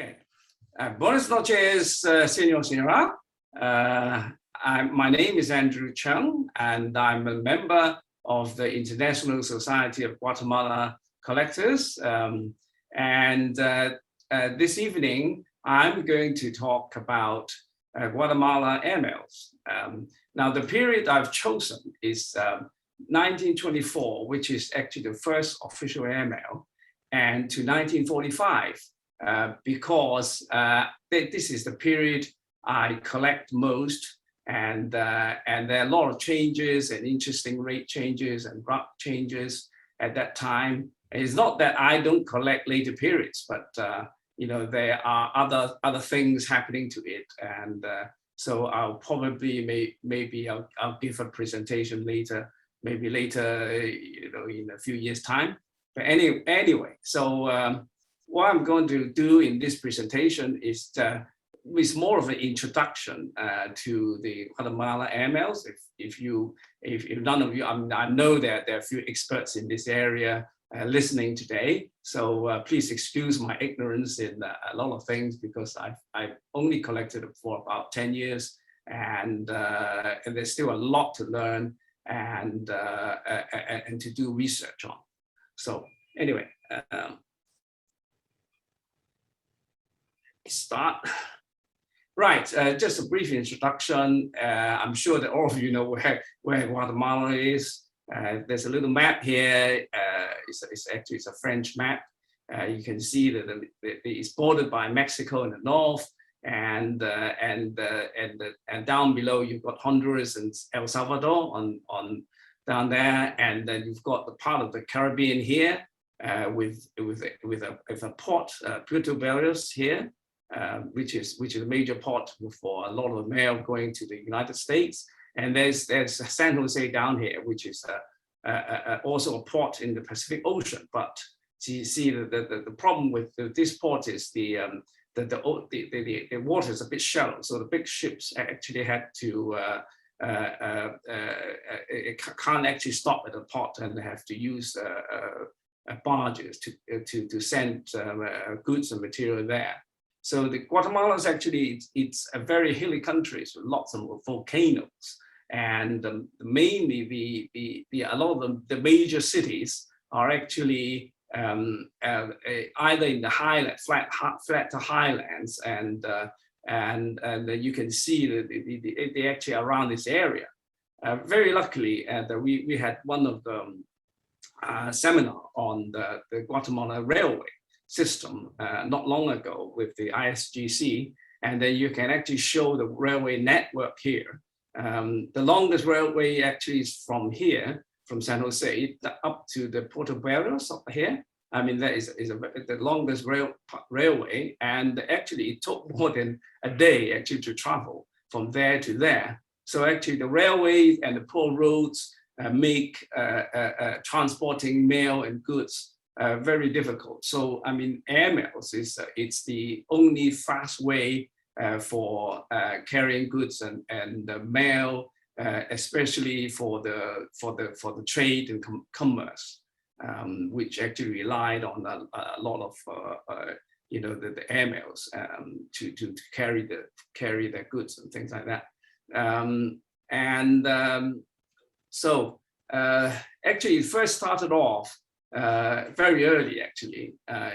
Okay. Buenas noches, señor, señora. My name is Andrew Cheung, and I'm a member of the International Society of Guatemala Collectors. This evening, I'm going to talk about Guatemala Airmails. Now, the period I've chosen is 1924, which is actually the first official airmail, and to 1945, because this is the period I collect most, and there are a lot of changes and interesting rate changes and route changes at that time. It's not that I don't collect later periods, but there are other things happening to it, and so I'll probably maybe I'll give a presentation later, maybe later, in a few years' time. But anyway, so what I'm going to do in this presentation is more of an introduction to the Guatemala Airmails. If none of you, I know that there are a few experts in this area listening today, so please excuse my ignorance in a lot of things, because I've only collected it for about 10 years, and there's still a lot to learn and to do research on. So anyway, start. Right, just a brief introduction. I'm sure that all of you know where Guatemala is. There's a little map here. It's a French map. You can see that it's bordered by Mexico in the north, and down below you've got Honduras and El Salvador on down there, and then you've got the part of the Caribbean here with a port, Puerto Barrios here, which is a major port for a lot of mail going to the United States. And there's San Jose down here, which is also a port in the Pacific Ocean. But you see the problem with this port is the water is a bit shallow, so the big ships actually had to it can't actually stop at the port, and they have to use barges to send goods and material there. So the Guatemala is actually, it's a very hilly country, so lots of volcanoes, and mainly a lot of the major cities are actually either in the highland, flat to highlands, and you can see that they actually around this area. Very luckily, we had one of the seminar on the Guatemala railway system not long ago with the ISGC, and then you can actually show the railway network here. The longest railway actually is from here, from San Jose up to the Puerto Barrios up here. I mean, that is the longest railway, and actually it took more than a day actually to travel from there to there. So actually the railway and the poor roads make transporting mail and goods very difficult. So I mean, airmails it's the only fast way for carrying goods and mail, especially for the trade and commerce, which actually relied on a lot of the airmails to carry their goods and things like that. So actually, it first started off very early, actually,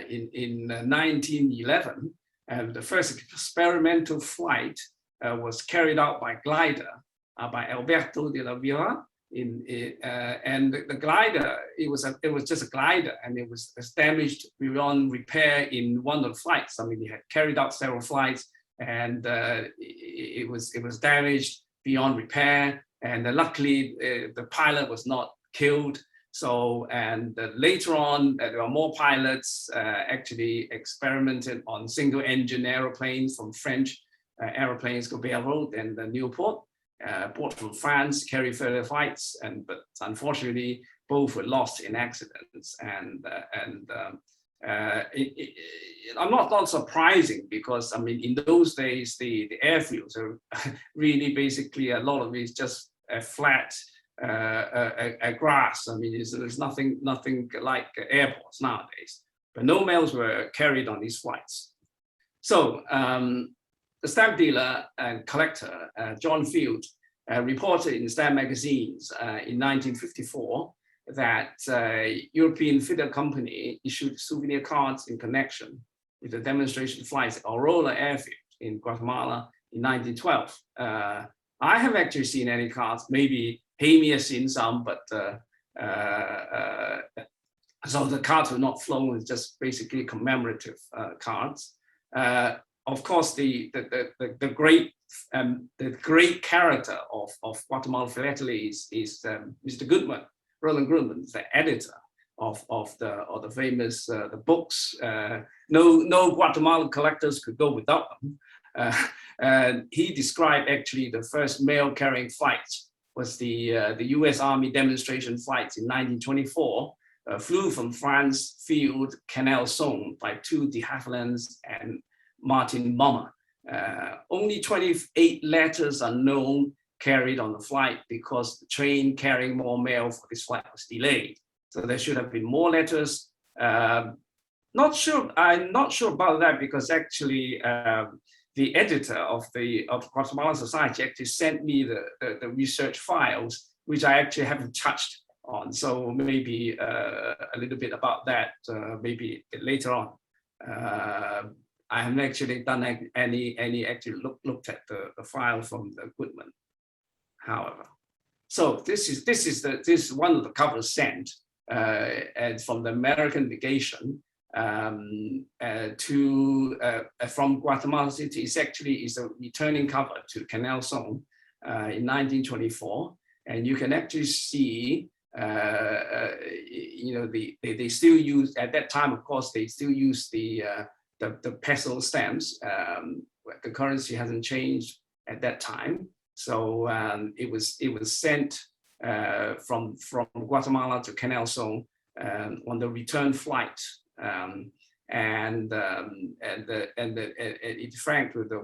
in 1911. The first experimental flight was carried out by glider by Alberto de la Villa. And the glider, it was just a glider, and it was damaged beyond repair in one of the flights. I mean, he had carried out several flights, and it was damaged beyond repair. And luckily, the pilot was not killed. So, and later on, there were more pilots actually experimented on single-engine aeroplanes from French aeroplanes, Gobert and the Newport, bought from France, carry further flights, but unfortunately, both were lost in accidents. And I'm not surprising, because I mean, in those days, the airfields are really basically a lot of it is just a flat grass. I mean, there's nothing like airports nowadays. But no mails were carried on these flights. So the stamp dealer and collector, John Field, reported in stamp magazines in 1954 that European Philatelic company issued souvenir cards in connection with the demonstration flights at Aurora Airfield in Guatemala in 1912. I have actually seen any cards, maybe Hamey has seen some, but so the cards were not flown, it's just basically commemorative cards. Of course, the great character of Guatemala Philatelic is Mr. Goodman, Roland Goodman, the editor of the famous the books. No Guatemalan collectors could go without them. And he described actually the first mail-carrying flight was the U.S. Army demonstration flights in 1924. Flew from France Field Canal Zone by 2 de Havillands and Martin Bommer. Only 28 letters are known carried on the flight because the train carrying more mail for this flight was delayed. So there should have been more letters. I'm not sure about that because actually the editor of Guatemala Society actually sent me the research files, which I actually haven't touched on. So maybe a little bit about that, maybe later on. I haven't actually done any actually looked at the file from the Goodman, however. So this is one of the covers sent and from the American legation from Guatemala City. It's actually a returning cover to Canal Zone in 1924, and you can actually see. They still use at that time. Of course, they still use the peso stamps. The currency hasn't changed at that time, so it was sent from Guatemala to Canal Zone on the return flight, and it franked with the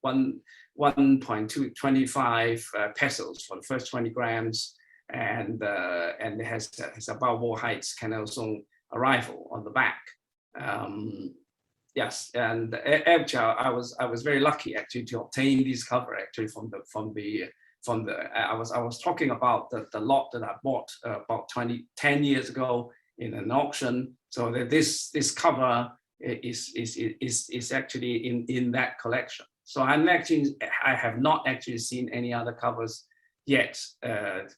1.225 pesos for the first 20 grams. And it has above all heights Canal Zone arrival on the back. Yes, and actually I was very lucky actually to obtain this cover actually from the I was talking about the lot that I bought about 10 years ago in an auction. So that this cover is actually in that collection. So I have not actually seen any other covers yet.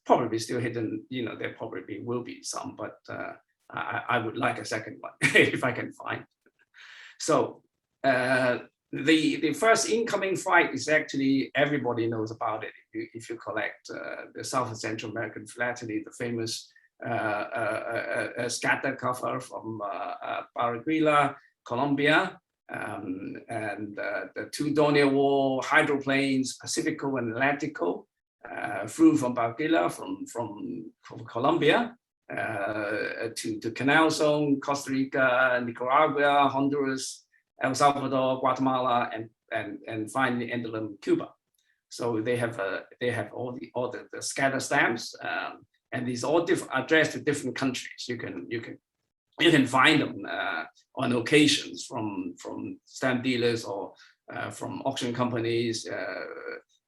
Probably still hidden, there probably will be some, but I would like a second one if I can find. So the first incoming flight is actually, everybody knows about it if you collect the South and Central American Philatelic, the famous scatter cover from Barranquilla, Colombia, and the 2 Dornier War hydroplanes, Pacifico and Atlantico, flew from Barranquilla, from Colombia, to Canal Zone, Costa Rica, Nicaragua, Honduras, El Salvador, Guatemala, and finally ended in Cuba. So they have all the scatter stamps, and these all addressed to different countries. You can find them on occasions from stamp dealers or from auction companies,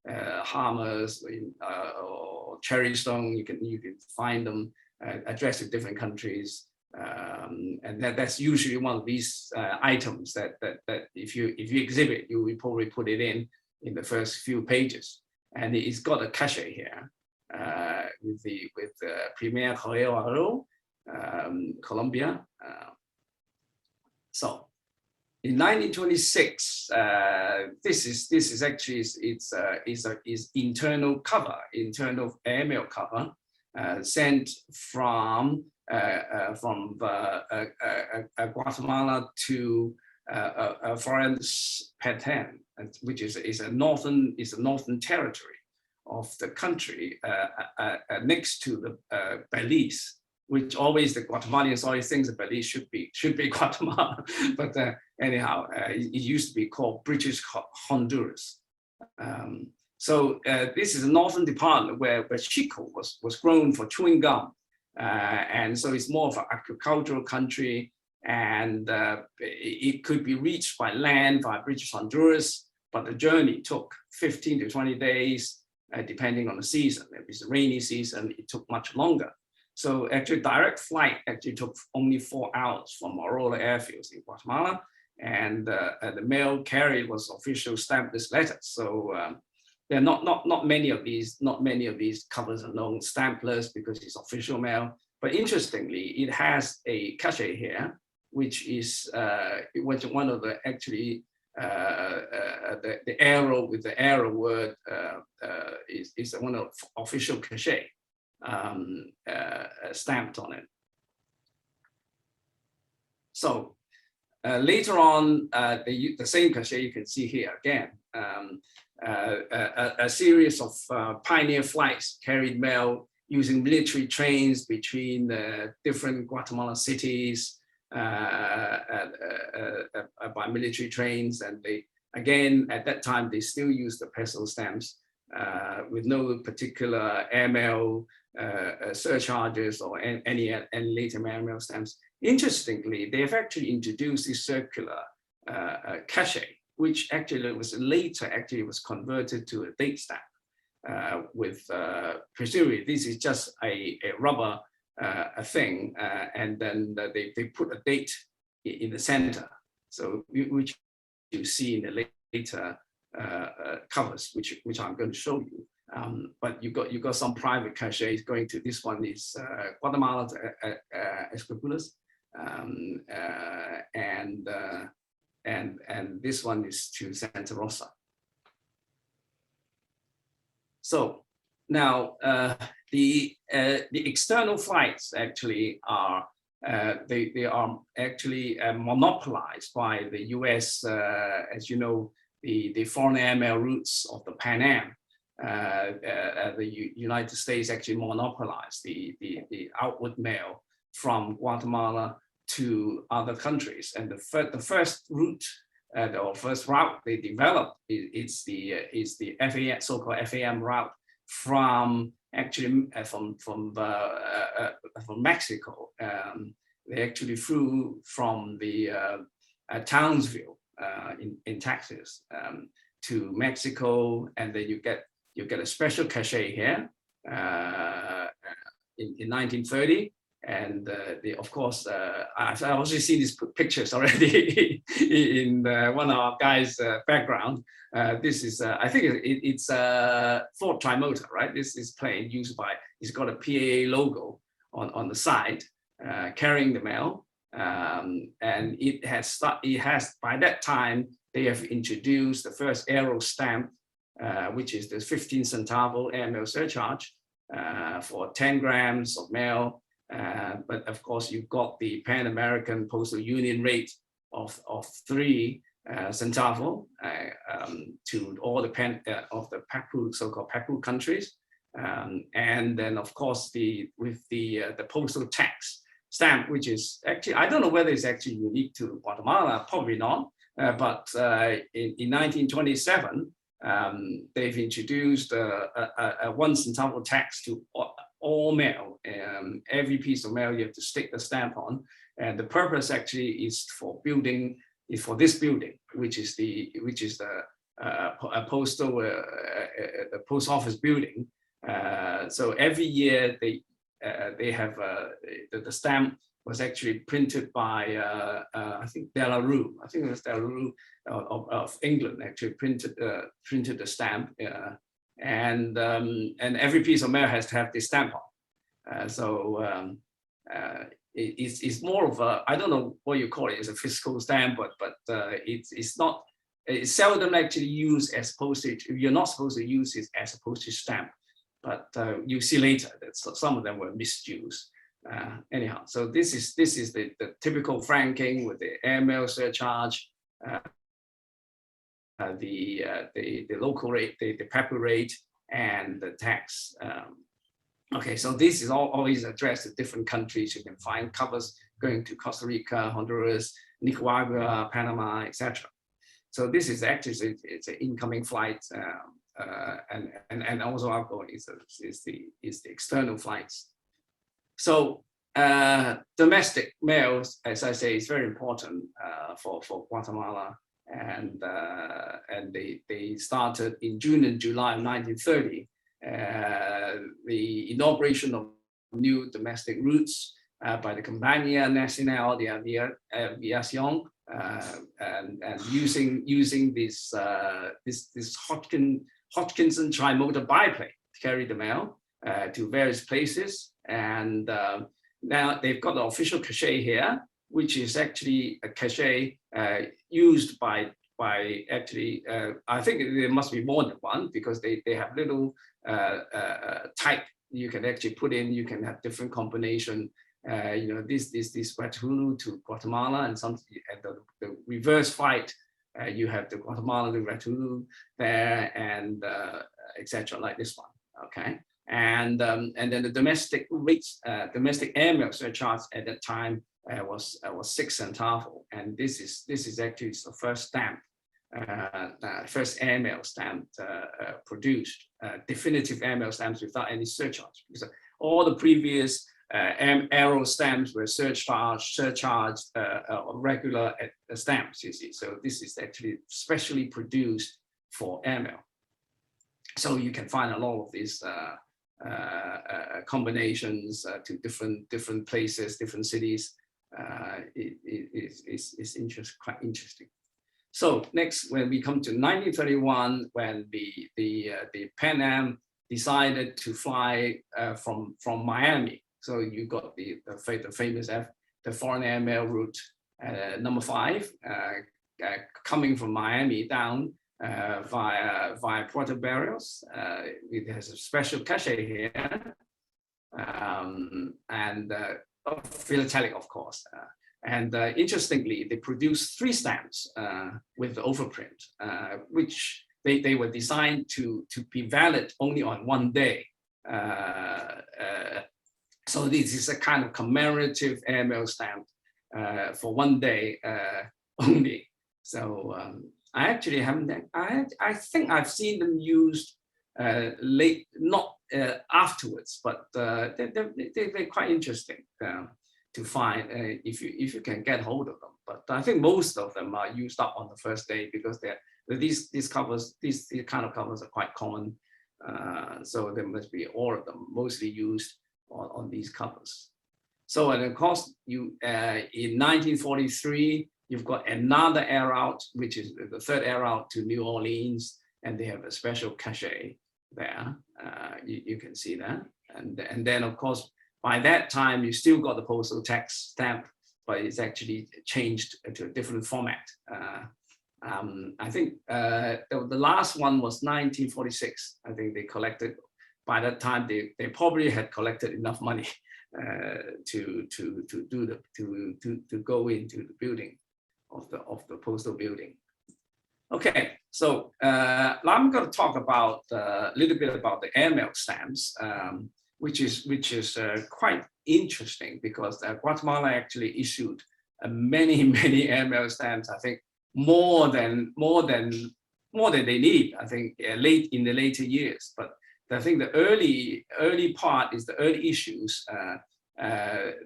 Hammers or Cherry Stone. You can find them addressed to different countries, and that's usually one of these items that if you exhibit, you will probably put it in the first few pages, and it's got a cachet here with the Primer Correo, Colombia. So in 1926, this is actually is internal airmail cover sent from Guatemala to Florence Petén, which is a northern territory of the country next to the Belize, which always the Guatemalans always think that Belize should be Guatemala, but anyhow, it used to be called British Honduras. So this is a northern department where chico was grown for chewing gum, and so it's more of an agricultural country. and it could be reached by land via British Honduras, but the journey took 15 to 20 days, depending on the season. If it's a rainy season, it took much longer. So actually direct flight actually took only 4 hours from Aurora airfields in Guatemala, and the mail carried was official stampless letters. So there are not many of these covers are known stampless because it's official mail. But interestingly, it has a cachet here, which is one of the actually the arrow with the arrow word is one of official cachet stamped on it. So later on, the same cachet you can see here again. A series of pioneer flights carried mail using military trains between the different Guatemala cities by military trains. And they, again, at that time, they still used the peso stamps with no particular airmail surcharges or any later airmail stamps. Interestingly, they have actually introduced this circular cachet, which actually was later was converted to a date stamp with presumably this is just a rubber thing, and then they put a date in the center. So which you see in the later covers, which I'm going to show you. But you got some private cachets going to this one is Guatemala Esquipulas, and this one is to Santa Rosa. So now the external flights actually are they are actually monopolized by the U.S. As you know, the foreign airmail routes of the Pan Am. The United States actually monopolized the outward mail from Guatemala to other countries, and the first route, or first route they developed is the FAM, so-called FAM route from from Mexico. They actually flew from the Townsville in Texas to Mexico, and then you get a special cachet here in 1930. And of course, I've also seen these pictures already in one of our guys' background. This is, I think it's Ford Trimotor, right? This is plane used by, it's got a PAA logo on the side, carrying the mail. And it has, by that time, they have introduced the first aero stamp, which is the 15 centavo airmail surcharge for 10 grams of mail. But of course, you've got the Pan American Postal Union rate of 3 centavo to all the PAPU, so-called PAPU countries, and then of course with the postal tax stamp, which is actually, I don't know whether it's actually unique to Guatemala, probably not, but in 1927 they've introduced a 1 centavo tax to all mail. Every piece of mail you have to stick the stamp on, and the purpose actually is for this building, which is the post office building. So every year they have the stamp was actually printed by I think Delarue. I think it was Delarue of England actually printed the stamp. And every piece of mail has to have this stamp on. It's more of a, I don't know what you call it, it's a fiscal stamp, but it's not, it's seldom actually used as postage. You're not supposed to use it as a postage stamp, but you see later that some of them were misused. Anyhow, so this is the typical franking with the airmail surcharge, the local rate, the PAPU rate, and the tax. Okay, so this is always addressed to different countries. You can find covers going to Costa Rica, Honduras, Nicaragua, Panama, etc. So this is actually it's an incoming flight, and also outgoing is the external flights. So domestic mails, as I say, is very important for Guatemala, and they started in June and July of 1930. The inauguration of new domestic routes by the Compañía Nacional de Aviación, and using this Hodgkinson trimodal biplane to carry the mail to various places. And now they've got the official cachet here, which is actually a cachet used by actually, I think there must be more than one, because they have little type you can actually put in. You can have different combination. This Retulu to Guatemala, and the reverse flight. You have the Guatemala to Retulu there, and etc. like this one. Okay. And then the domestic rates, domestic airmail surcharge at that time was 6 centavos, and this is actually the first stamp, first airmail stamp produced, definitive airmail stamps without any surcharge, because all the previous aero stamps were surcharged regular stamps. You see, so this is actually specially produced for airmail. So you can find a lot of these combinations to different places, different cities. It's quite interesting. So next, when we come to 1931, when the Pan Am decided to fly from Miami, so you got the famous the foreign airmail route number 5, coming from Miami down via Puerto Barrios. It has a special cachet here, and Philatelic, of course. And interestingly, they produced 3 stamps with the overprint, which they were designed to be valid only on one day. So this is a kind of commemorative airmail stamp for one day only. So I actually haven't. I think I've seen them used late, not afterwards, but they're quite interesting to find if you can get hold of them. But I think most of them are used up on the first day, because these covers, these kind of covers are quite common. So there must be all of them mostly used on these covers. So, and of course, in 1943, you've got another air route, which is the 3rd air route to New Orleans, and they have a special cachet there. You can see that. And then, of course, by that time, you still got the postal tax stamp, but it's actually changed to a different format. I think the last one was 1946. I think they collected. By that time, they probably had collected enough money to go into the building of the postal building. Okay, so now I'm going to talk about a little bit about the airmail stamps, which is quite interesting, because Guatemala actually issued many airmail stamps. I think more than they need. I think late in the later years, but I think the early part is the early issues.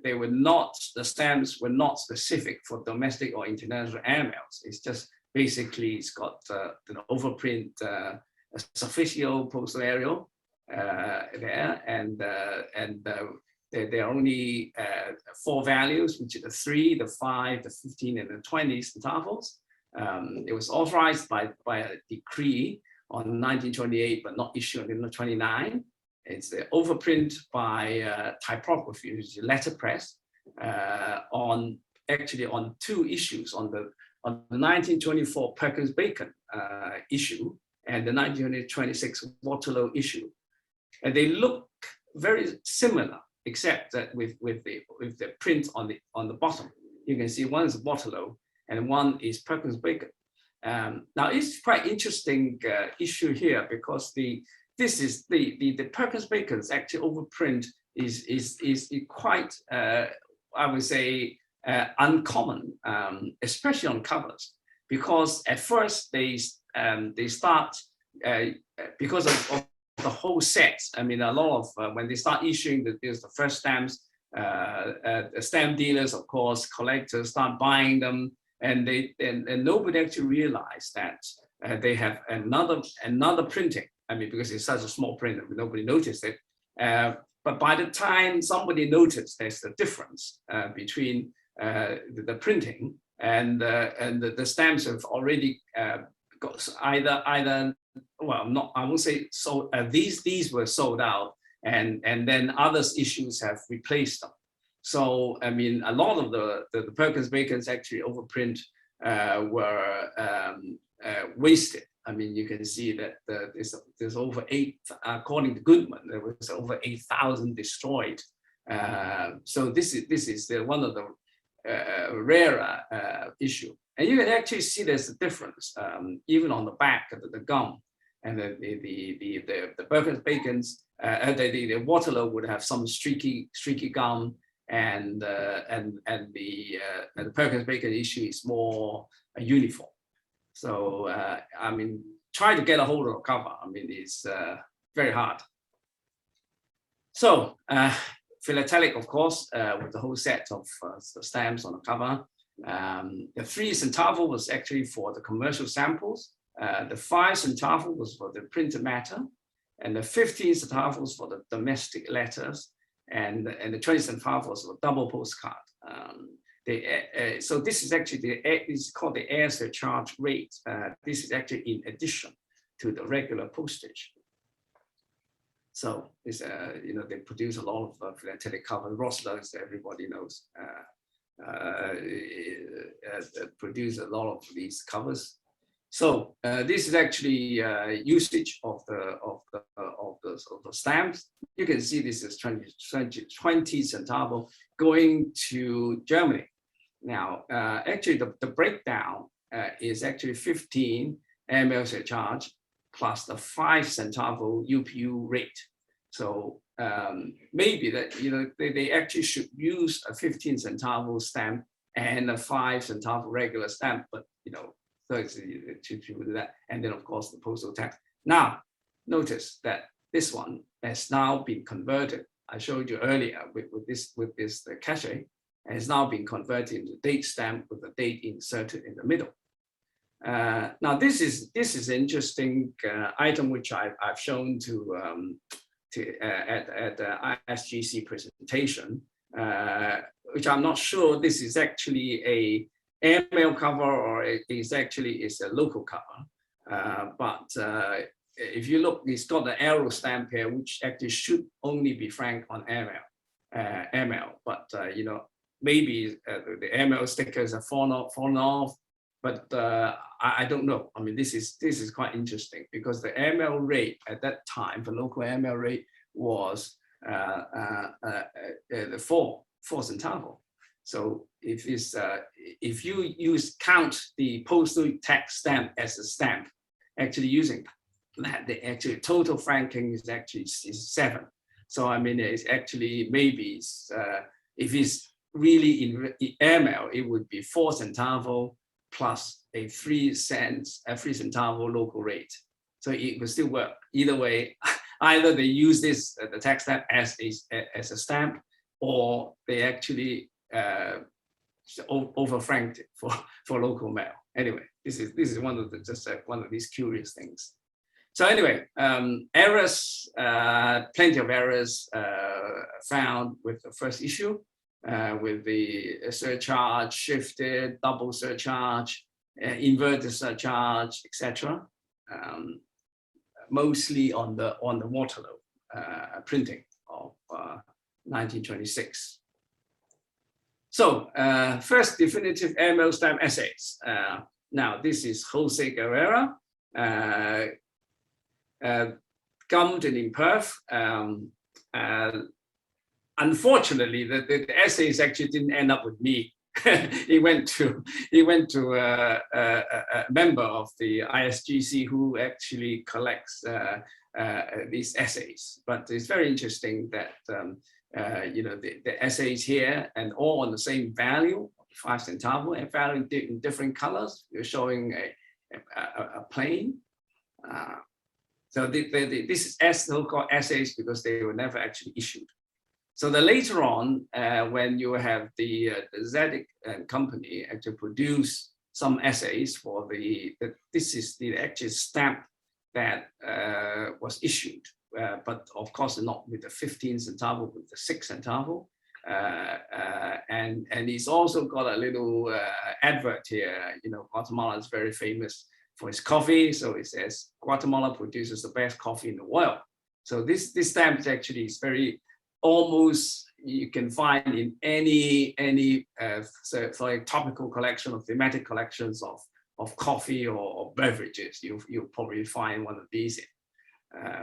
They were not, the stamps were not specific for domestic or international airmails. It's just basically it's got the overprint official postal aerial there, and there are only 4 values, which are the 3, the 5, the 15, and the 20 centavos. It was authorized by a decree on 1928, but not issued until 1929. It's the overprint by typography, which is letterpress, on 2 issues, on the 1924 Perkins-Bacon issue and the 1926 Waterloo issue. And they look very similar, except that with the print on the bottom, you can see one is Waterloo and one is Perkins-Bacon. Now it's quite interesting issue here, because the Perkins-Bacon's actually overprint is quite I would say uncommon, especially on covers, because at first they start because of the whole set. I mean, a lot of when they start issuing the first stamps, stamp dealers, of course, collectors start buying them, and nobody actually realized that they have another printing. I mean, because it's such a small print, nobody noticed it. But by the time somebody noticed there's a difference between the printing and the stamps have already got either well, not, I won't say so. These were sold out, and then others issues have replaced them. So I mean, a lot of the Perkins Bacons actually overprint were wasted. I mean, you can see that there's over 8, according to Goodman, there was over 8,000 destroyed. So this is one of the rarer issue. And you can actually see there's a difference, even on the back of the gum. And the Perkins Bacons, the Waterloo would have some streaky gum, and the Perkins Bacon issue is more uniform. So I mean, try to get a hold of a cover. I mean, it's very hard. So Philatelic, of course, with the whole set of the stamps on the cover. The 3 centavo was actually for the commercial samples. The 5 centavo was for the printed matter, and the 15 centavo was for the domestic letters, and the 20 centavo was for double postcard. So this is actually it's called the air surcharge rate. This is actually in addition to the regular postage. So this, you know, they produce a lot of philatelic cover. Rossler, as everybody knows, produce a lot of these covers. So this is actually usage of the stamps. You can see this is 20 centavo going to Germany. Now, actually, the breakdown is actually 15 airmail surcharge plus the 5 centavo UPU rate. So maybe that, you know, they actually should use a 15 centavo stamp and a 5 centavo regular stamp, but you know, so it's to do that. And then of course the postal tax. Now, notice that this one has now been converted. I showed you earlier with this the cachet, and it's now been converted into date stamp with the date inserted in the middle. Now this is interesting item which I've shown at the ISGC presentation, which I'm not sure this is actually a airmail cover or it is actually a local cover. But if you look, it's got the arrow stamp here, which actually should only be franked on airmail. But you know, maybe the airmail stickers are fallen off. But I don't know. I mean, this is quite interesting because the airmail rate at that time, the local airmail rate was the 4 centavo. So if you count the postal tax stamp as a stamp, actually using that, the actual total franking is actually 7. So I mean, it's actually maybe if it's really in airmail, it would be 4 centavo plus a 3 centavo local rate. So it will still work. Either way, either they use this the tax stamp as a stamp, or they actually over franked it for local mail. Anyway, this is one of the just one of these curious things. So anyway, errors, plenty of errors found with the first issue. With the surcharge shifted, double surcharge, inverted surcharge, etc. Mostly on the Waterloo printing of 1926. So first definitive airmail stamp essays. Now this is Jose Guerrera, gummed and in Perth. Unfortunately, the essays actually didn't end up with me. he went to a member of the ISGC who actually collects these essays. But it's very interesting that you know, the essays here and all on the same value, 5 centavo, and value in different colors. You're showing a plane. So this is so-called essays because they were never actually issued. So that later on, when you have the Zedek company actually produce some essays for this is the actual stamp that was issued, but of course not with the 15 centavo, with the 6 centavo. And he's also got a little advert here. You know, Guatemala is very famous for its coffee, so it says Guatemala produces the best coffee in the world. So this stamp actually is very almost you can find in any so a topical collection of thematic collections of coffee or beverages. You'll probably find one of these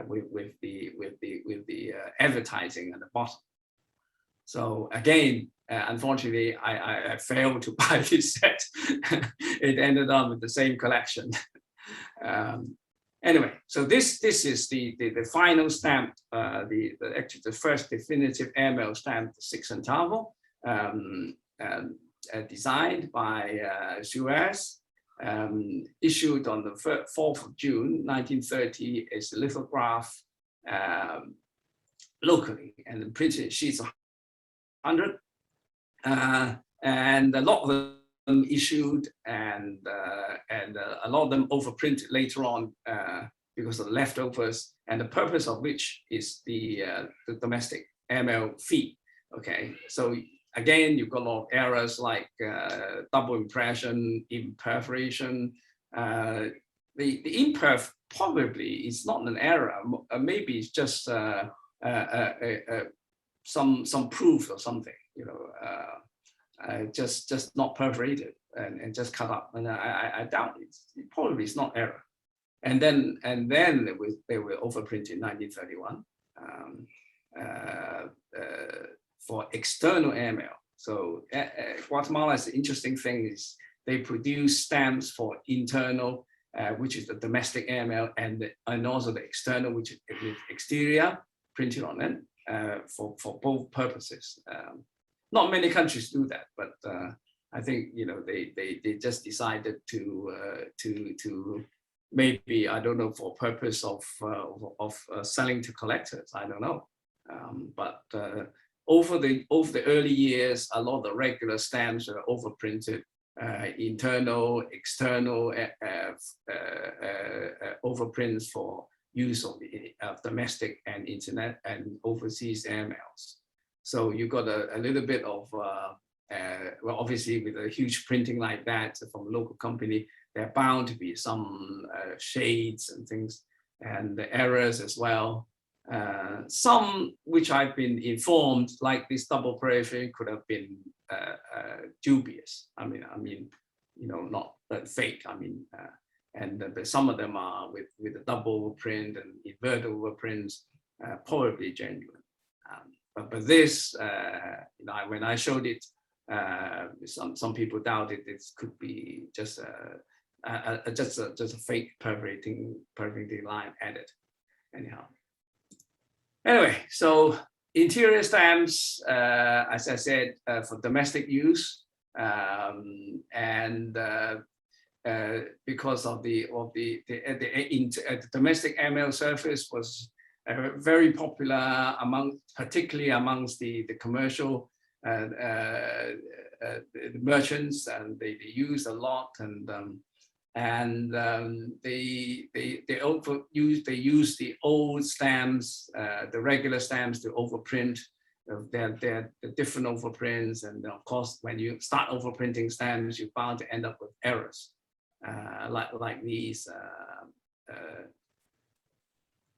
with the advertising at the bottom. So again, unfortunately, I failed to buy this set. It ended up with the same collection. Anyway, so this is the final stamp, actually the first definitive airmail stamp, the 6 centavo, designed by Suez, issued on the 4th of June, 1930, as a lithograph locally and printed in sheets of 100, and a lot of them issued, and a lot of them overprinted later on because of the leftovers, and the purpose of which is the domestic airmail fee. Okay, so again, you've got a lot of errors like double impression, imperforation. The imperf probably is not an error. Maybe it's just some proof or something, you know, just not perforated and just cut up. And I doubt it probably is not error. And then they were overprinted in 1931 for external airmail. So Guatemala's interesting thing is they produce stamps for internal, which is the domestic airmail, and also the external, which is with exterior printed on it. For both purposes. Not many countries do that, but I think, you know, they just decided to maybe, I don't know, for purpose of selling to collectors. I don't know, but over the early years, a lot of the regular stamps are overprinted, internal, external overprints for use of domestic and internet and overseas airmails. So you got a little bit of, well, obviously with a huge printing like that from a local company, there are bound to be some shades and things, and the errors as well. Some which I've been informed, like this double perforation, could have been dubious. I mean, you know, not fake. I mean. But some of them are with a double overprint and inverted overprints, probably genuine. But this, you know, when I showed it, some people doubted this could be just a fake perforating line added. Anyhow. Anyway, so interior stamps, as I said, for domestic use, and because of the domestic airmail service was very popular particularly amongst the commercial merchants, and they use a lot, and they use the old stamps, the regular stamps, to overprint the different overprints, and of course when you start overprinting stamps, you're bound to end up with errors. Like these.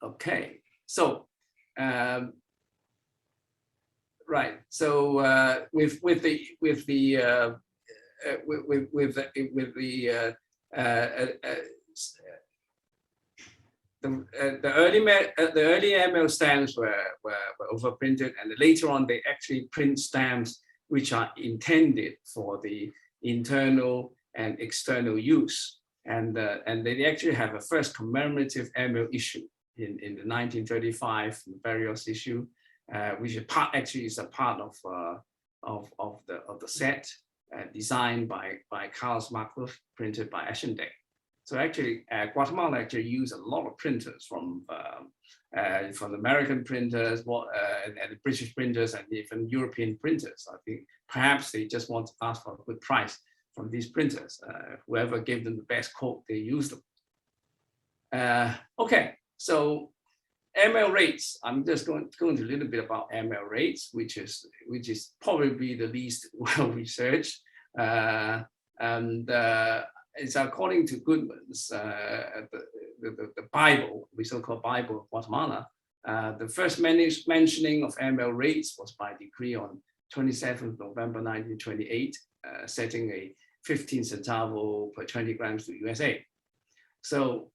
Okay, so right. So with the early airmail stamps were overprinted, and later on they actually print stamps which are intended for the internal and external use, and they actually have a first commemorative airmail issue in the 1935 various issue, which is actually is a part of the set, designed by Carlos Marcos, printed by Eschendeck. So actually, Guatemala actually used a lot of printers from American printers, and British printers, and even European printers. I think perhaps they just want to ask for a good price from these printers. Whoever gave them the best quote, they used them. Okay, so airmail rates. I'm just going to a little bit about airmail rates, which is probably the least well researched. It's according to Goodman's, the Bible, we so-called Bible of Guatemala. The first mentioning of airmail rates was by decree on 27th November 1928, setting a 15 centavo per 20 grams to USA. So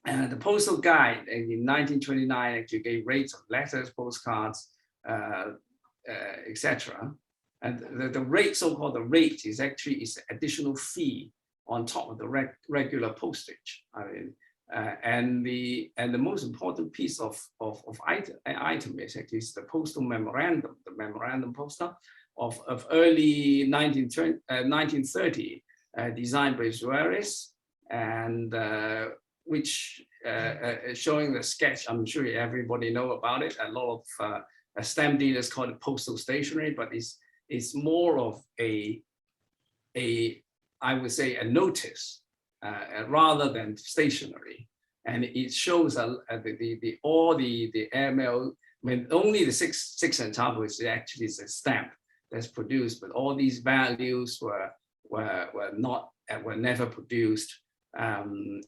the postal guide in 1929 actually gave rates of letters, postcards, etc. And the rate, so-called the rate, is actually additional fee on top of the regular postage. I mean, and the most important piece of item is actually the postal memorandum, the memorandum postal of early 1930, designed by Suarez, and which showing the sketch. I'm sure everybody know about it. A lot of stamp dealers call it postal stationery, but it's more of I would say a notice rather than stationery, and it shows all the airmail. I mean, only the six centavo is actually a stamp that's produced, but all these values were never produced. And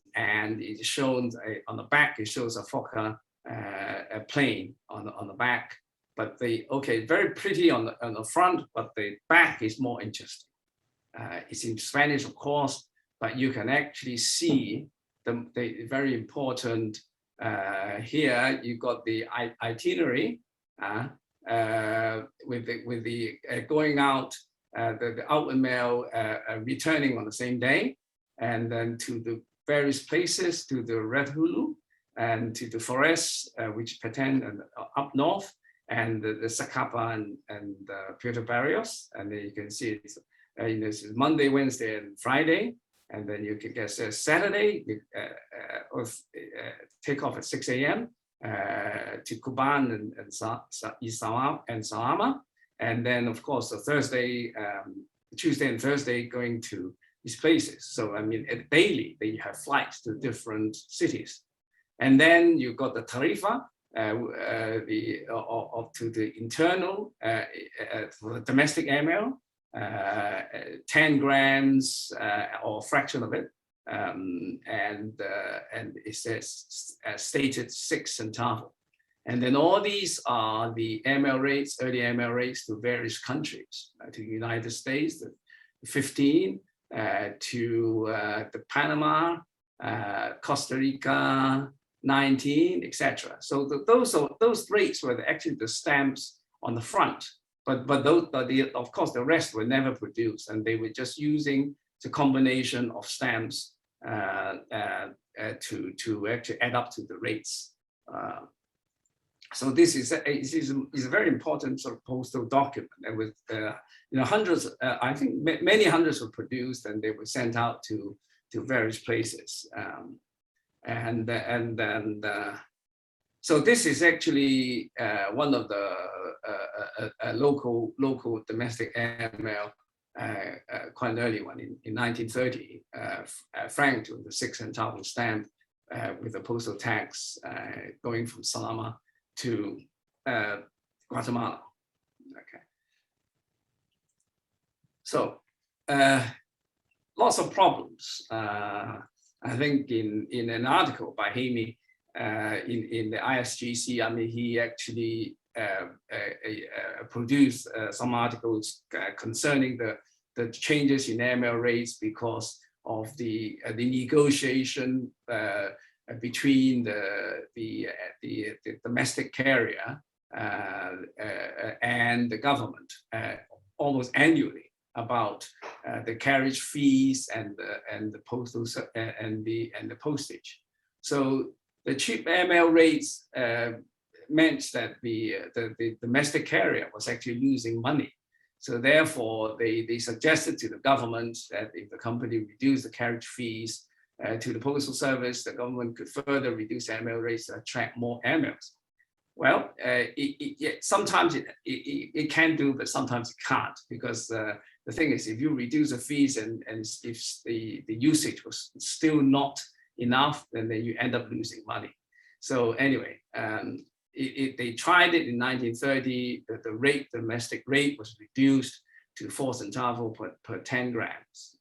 it's shown on the back. It shows a Fokker a plane on the back, but very pretty on the front, but the back is more interesting. It's in Spanish, of course, but you can actually see the very important. Here you got the itinerary with the going out, the outward mail returning on the same day, and then to the various places, to the Red Hulu and to the forests, which pretend and up north, and the Zacapa and Puerto Barrios. And then you can see it's this is Monday, Wednesday, and Friday. And then you can get Saturday, take off at 6 a.m. To Cuban and Salama. And then, of course, the Thursday, Tuesday and Thursday going to these places. So, I mean, daily, they have flights to different cities. And then you've got the Tarifa, to the internal, for the domestic airmail, 10 grams or a fraction of it. And it says stated 6 centavo. And then all these are the airmail rates, early airmail rates to various countries, to the United States, the 15, to the Panama, Costa Rica, 19, etc. So those rates were actually the stamps on the front, but those, of course, the rest were never produced, and they were just using the combination of stamps to actually add up to the rates. So this is a very important sort of postal document, and with hundreds, I think many hundreds were produced, and they were sent out to various places. So this is actually one of the local domestic airmail, quite an early one in 1930, franked with the 6 centavo stamp with the postal tax going from Salama to Guatemala. Okay. So lots of problems. I think in an article by Hamey in the ISGC, I mean, he actually produced some articles concerning the changes in airmail rates because of the negotiation between the domestic carrier and the government almost annually about the carriage fees and the postal and the postage. So the cheap airmail rates meant that the domestic carrier was actually losing money. So therefore, they suggested to the government that if the company reduced the carriage fees, to the postal service, the government could further reduce airmail rates to attract more airmails. Well, sometimes it can do, but sometimes it can't, because the thing is, if you reduce the fees and if the usage was still not enough, then you end up losing money. So anyway, they tried it in 1930. The domestic rate was reduced to 4 centavos per 10 grams.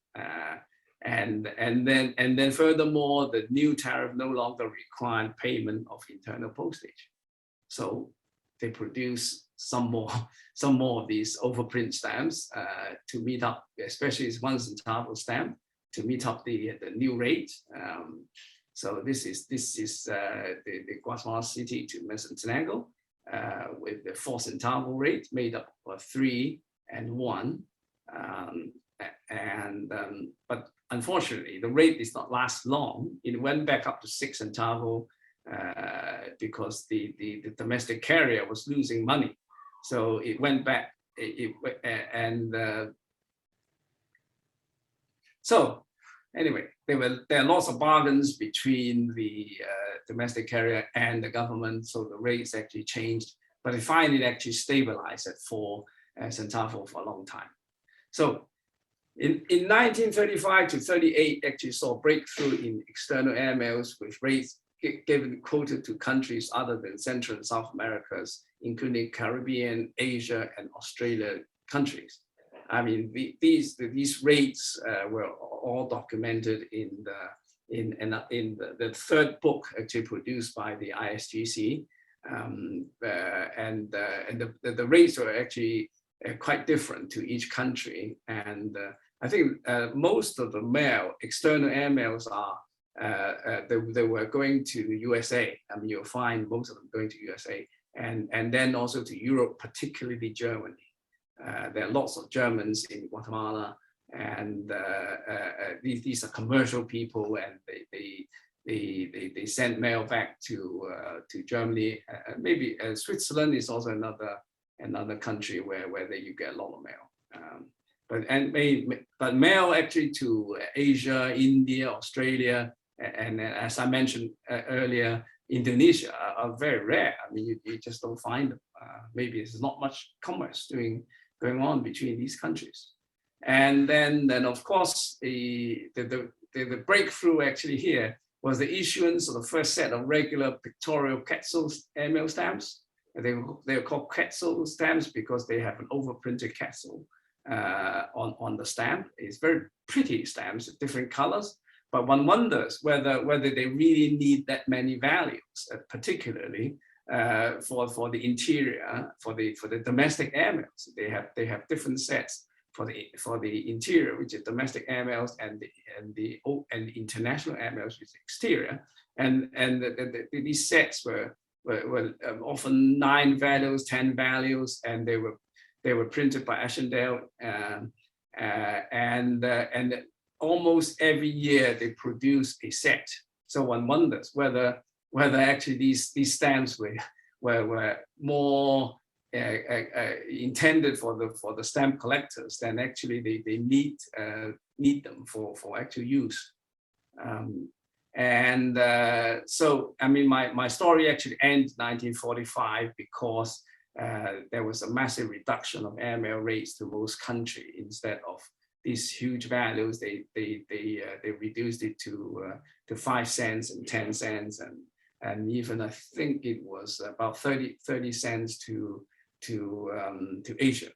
And then furthermore, the new tariff no longer required payment of internal postage. So they produce some more of these overprint stamps to meet up, especially this 1 centavo stamp, to meet up the new rate. So this is the Guatemala City to Mesotenango with the 4 centavo rate made up of 3 and 1. But unfortunately, the rate did not last long. It went back up to 6 centavo because the domestic carrier was losing money. So it went back, so anyway, there are lots of bargains between the domestic carrier and the government, so the rates actually changed, but finally it actually stabilized at 4 centavo for a long time. So in 1935 to 38, actually saw a breakthrough in external airmails with rates given quoted to countries other than Central and South Americas, including Caribbean, Asia, and Australia countries. I mean, these rates were all documented in the third book actually produced by the ISGC, and the rates were actually quite different to each country. And I think most of the external airmails are they were going to the USA. I mean, you'll find most of them going to USA, and then also to Europe, particularly Germany. There are lots of Germans in Guatemala, and these are commercial people, and they send mail back to Germany. Maybe Switzerland is also another country where you get a lot of mail. But mail actually to Asia, India, Australia, and as I mentioned earlier, Indonesia are very rare. I mean, you just don't find them. Maybe there's not much commerce going on between these countries. And then of course, the breakthrough actually here was the issuance of the first set of regular pictorial Quetzal airmail stamps. They're called Quetzal stamps because they have an overprinted Quetzal on the stamp. It's very pretty stamps, different colors, but one wonders whether they really need that many values, particularly for the interior, for the domestic airmails. They have different sets for the interior, which is domestic airmails, and the international airmails, which is exterior. And these sets were often 9 values, 10 values, and they were printed by Ashendale, and almost every year they produce a set. So one wonders whether actually these stamps were more intended for the stamp collectors than actually they need them for actual use. So I mean, my story actually ends 1945 because there was a massive reduction of airmail rates to most countries. Instead of these huge values, they reduced it to 5 cents and 10 cents, and even I think it was about 30 cents to Asia.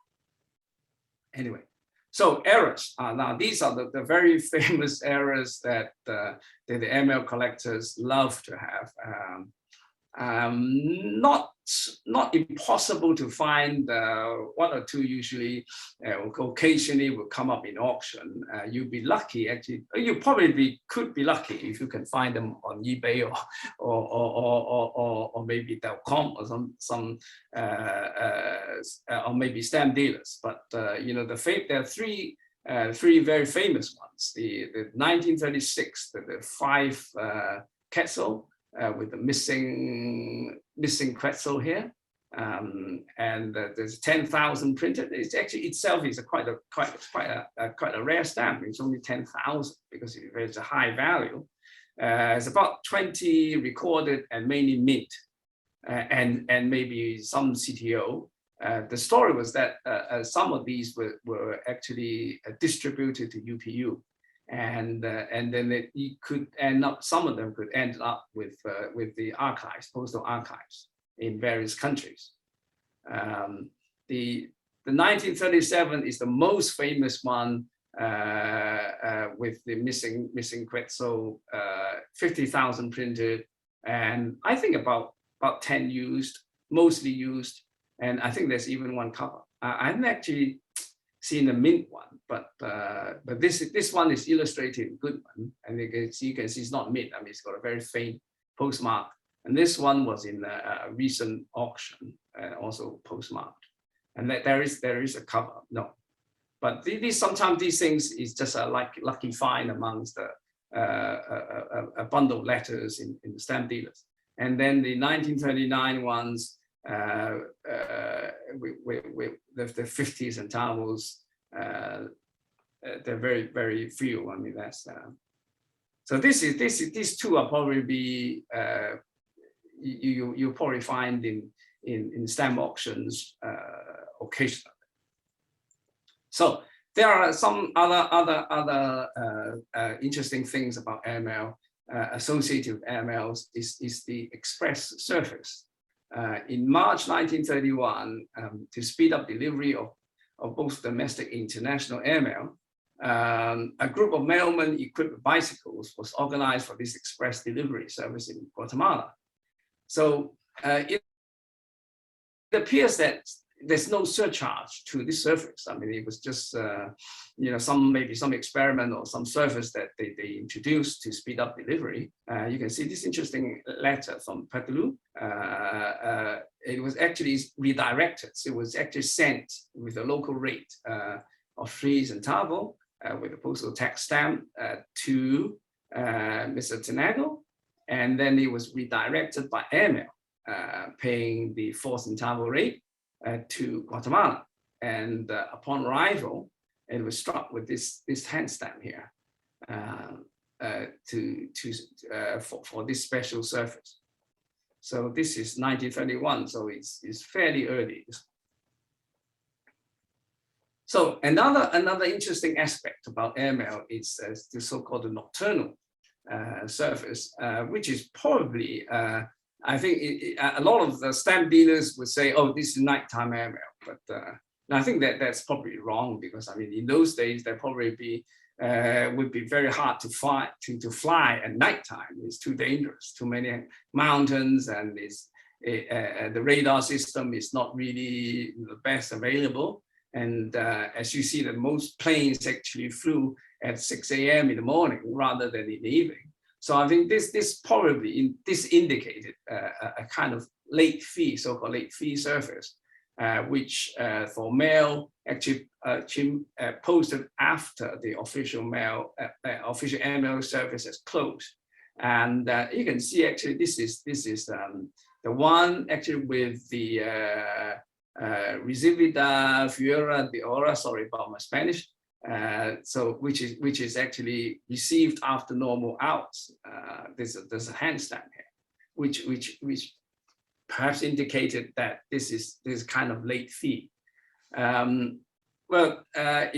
Anyway, so errors. Now these are the very famous errors that the airmail collectors love to have. Not impossible to find. 1 or 2 usually, occasionally will come up in auction. You'd be lucky, actually. You probably could be lucky if you can find them on eBay or maybe .com or some or maybe stamp dealers. But you know, there are three very famous ones. The 1936, the 5 Quetzal. With the missing Quetzal here, And there's 10,000 printed. It's actually itself is quite a rare stamp. It's only 10,000 because it's a high value. It's about 20 recorded and mainly mint, and maybe some CTO. The story was that some of these were actually distributed to UPU, and then you could end up. Some of them could end up with the archives, postal archives in various countries. The 1937 is the most famous one, with the missing Quetzal, 50,000 printed, and I think about 10 used, mostly used, and I think there's even one cover. I haven't actually seen the mint one, but this one is illustrated in good one, and you can see it's not mint. I mean, it's got a very faint postmark, and this one was in a recent auction, also postmarked, and there is a cover. No. But sometimes these things is just a lucky find amongst a bundle of letters in the stamp dealers. And then the 1939 ones, with the 50 centavos, they're very few. I mean, that's so these two are probably be you probably find in stamp auctions occasionally. So there are some other interesting things about airmail associated with airmails is the express service. In March 1931, to speed up delivery of both domestic and international airmail, a group of mailmen equipped with bicycles was organized for this express delivery service in Guatemala. So it appears that there's no surcharge to this service. I mean, it was just maybe some experiment or some service that they introduced to speed up delivery. You can see this interesting letter from Petalou. It was actually redirected. So it was actually sent with a local rate of 3 centavo with a postal tax stamp to Mr. Tenago, and then it was redirected by airmail, paying the 4 centavo rate to Guatemala, and upon arrival, it was struck with this hand stamp here for this special service. So this is 1931, so it's fairly early. So another interesting aspect about airmail is the so-called nocturnal service, which is probably I think a lot of the stamp dealers would say, "Oh, this is nighttime airmail," but I think that's probably wrong, because I mean, in those days, there probably would be very hard to fly at nighttime. It's too dangerous, too many mountains, and the radar system is not really the best available. And as you see, that most planes actually flew at 6 a.m. in the morning rather than in the evening. So I think this probably indicated a kind of late fee, so-called late fee service, which for mail actually posted after the official airmail service has closed. And you can see actually this is the one actually with the Recibida Fuera de Hora, sorry about my Spanish. So which is actually received after normal hours. There's a hand stamp here, which perhaps indicated that this is kind of late fee. Well,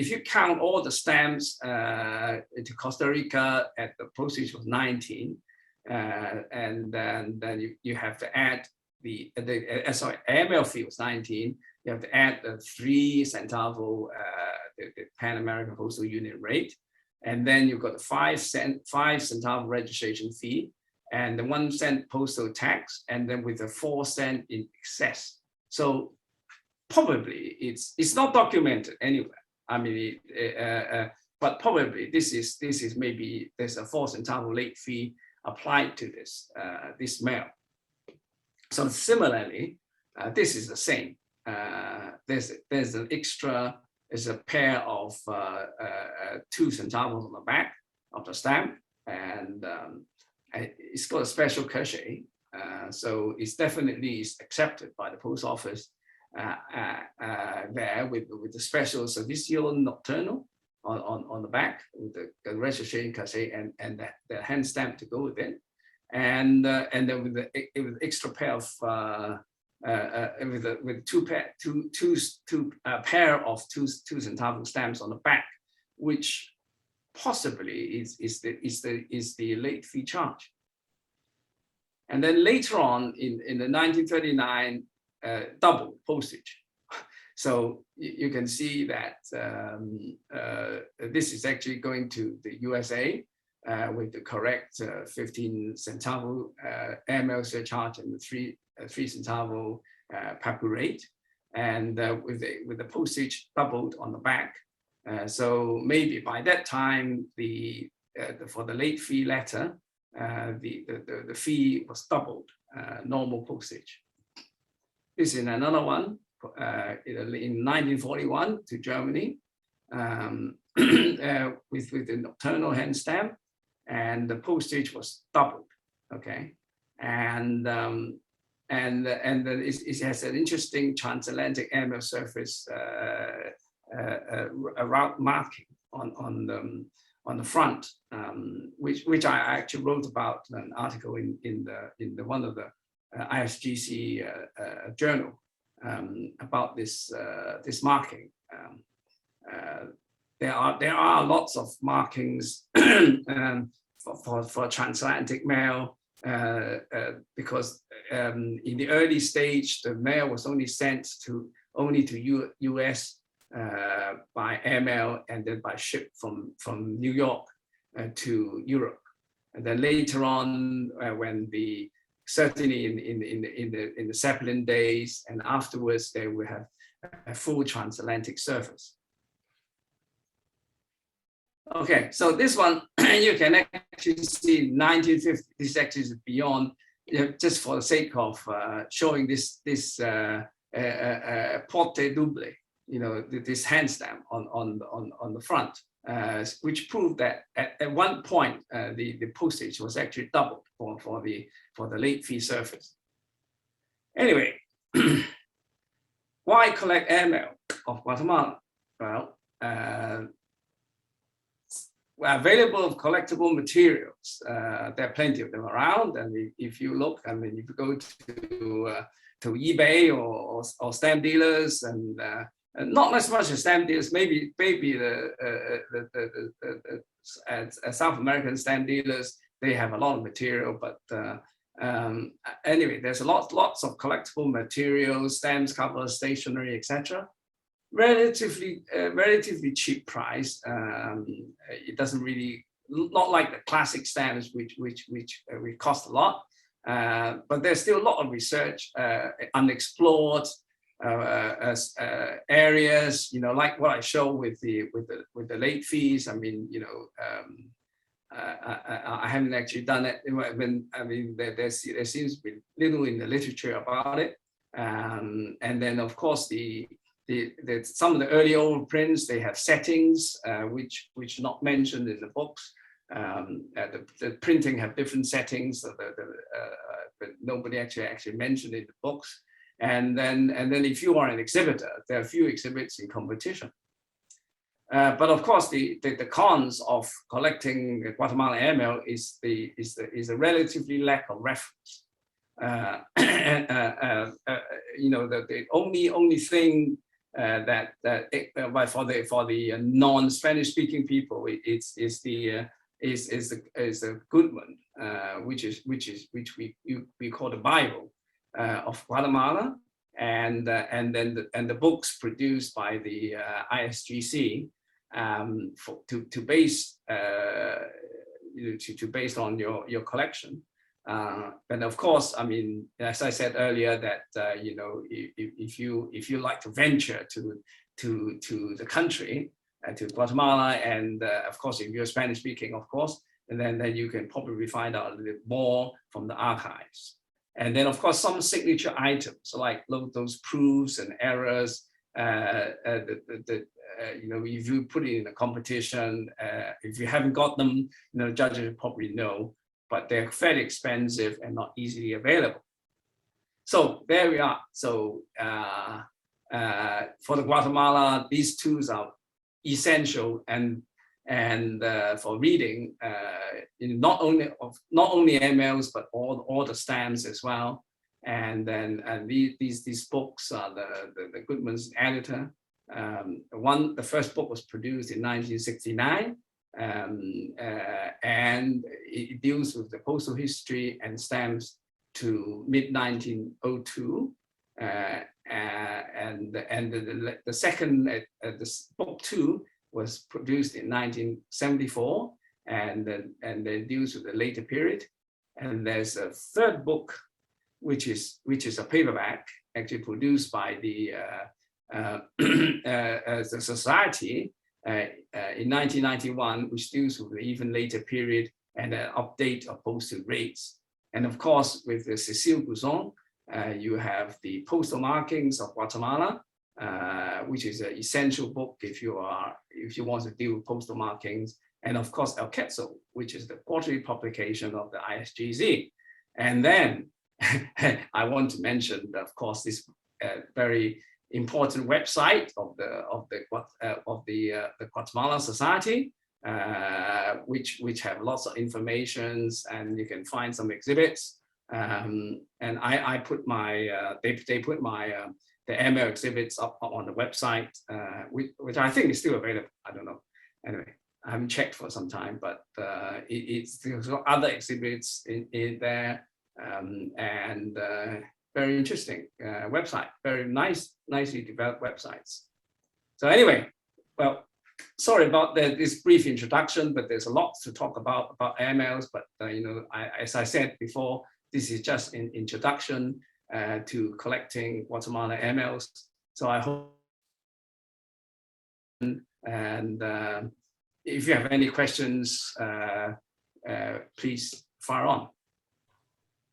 if you count all the stamps to Costa Rica, at the postage was 19, and then you have to add the airmail fee was 19. You have to add the 3 centavo, the Pan American Postal Union rate, and then you've got the 5 centavo registration fee, and the 1 cent postal tax, and then with the 4 cent in excess. So probably it's not documented anywhere. I mean, but probably this is maybe there's a 4 centavo late fee applied to this mail. So similarly, this is the same. There's an extra. There's a pair of 2 centavos on the back of the stamp, and it's got a special cachet. So it's definitely accepted by the post office there with the special servicio nocturno on the back, with the registration cassette and the hand stamp to go with it, and then with the extra pair of with two pair of two centavo stamps on the back, which possibly is the late fee charge. And then later on in the 1939, double postage. So you can see that this is actually going to the USA with the correct 15 centavo airmail surcharge and the 3 centavo papu rate, and with the postage doubled on the back. So maybe by that time, for the late fee letter, the fee was doubled, normal postage. This is another one in 1941 to Germany with the nocturnal hand stamp, and the postage was doubled. Okay, and it has an interesting transatlantic airmail surface route marking on the front, which I actually wrote about an article in the one of the ISGC journal about this marking. There are lots of markings for transatlantic mail because in the early stage the mail was only sent to US by airmail and then by ship from New York to Europe, and then later on when certainly in the Zeppelin days and afterwards, they will have a full transatlantic service. Okay, so this one you can actually see 1950. This actually is beyond, just for the sake of showing this porte double, this hand stamp on the front, which proved that at one point the postage was actually doubled for the late fee service. Anyway, why collect airmail of Guatemala? Well, available of collectible materials. There are plenty of them around, and if you look, I mean, if you go to eBay or stamp dealers, and not as much as stamp dealers, maybe the South American stamp dealers, they have a lot of material, but anyway, there's lots of collectible materials, stamps, covers, stationery, etc. Relatively cheap price. It doesn't really, not like the classic stamps which cost a lot, but there's still a lot of research, unexplored areas, like what I show with the late fees. I mean, I haven't actually done it. I mean, there seems to be little in the literature about it, and then of course some of the early old prints, they have settings which are not mentioned in the books. The printing have different settings, but nobody actually mentioned in the books. And then if you are an exhibitor, there are a few exhibits in competition. But of course, the cons of collecting Guatemala airmail is a relatively lack of reference. The only thing that for the non-Spanish speaking people, is the Goodman, which we call the Bible of Guatemala, and then the books produced by the ISGC to base on your collection. And of course, I mean, as I said earlier, that if you like to venture to the country, to Guatemala, and of course, if you're Spanish speaking, of course, and then you can probably find out a little bit more from the archives. And then, of course, some signature items like those proofs and errors. If you put it in a competition, if you haven't got them, judges probably know. but they're fairly expensive and not easily available. So there we are. So for the Guatemala, these tools are essential and for reading, not only airmails but all the stamps as well. And then these books are the Goodman's editor. The first book was produced in 1969, and it deals with the postal history and stamps to mid-1902. And the second, book 2 was produced in 1974, and then deals with the later period. And there's a third book, which is a paperback, actually produced by the Society in 1991, which deals with the even later period and an update of postal rates. And of course, with the Cécile Bouzon, you have the postal markings of Guatemala, which is an essential book if you want to deal with postal markings. And of course, El Quetzal, which is the quarterly publication of the ISGZ. And then I want to mention, of course, this very important website of the Guatemala Society, which have lots of informations, and you can find some exhibits. And I put my they put my the airmail exhibits up on the website, which I think is still available. I don't know. Anyway, I haven't checked for some time, but there's other exhibits in there. And very interesting website, very nicely developed websites. So anyway, well, sorry about this brief introduction, but there's a lot to talk about airmails. But as I said before, this is just an introduction to collecting Guatemala airmails. So I hope, and if you have any questions, please fire on.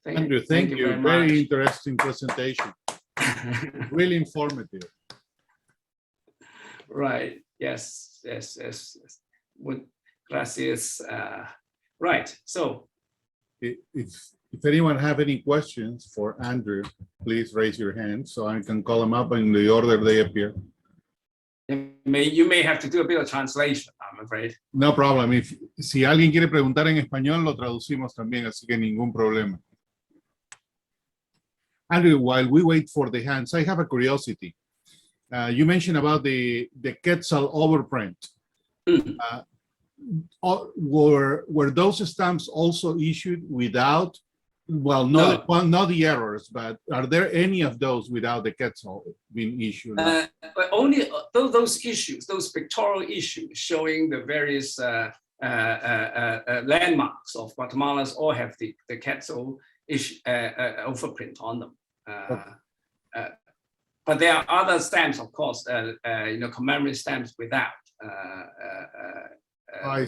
Andrew, thank you. Very interesting presentation. Really informative. Right. Yes. Gracias. Right. So, if anyone have any questions for Andrew, please raise your hand so I can call them up in the order they appear. You may have to do a bit of translation, I'm afraid. No problem. Si alguien quiere preguntar en español, lo traducimos también, así que ningún problema. Andrew, while we wait for the hands, I have a curiosity. You mentioned about the Quetzal overprint. Were those stamps also issued without, well, not the errors, but are there any of those without the Quetzal being issued? But only those issues, those pictorial issues showing the various landmarks of Guatemala's all have the Quetzal overprint on them. But there are other stamps, of course, commemorative stamps without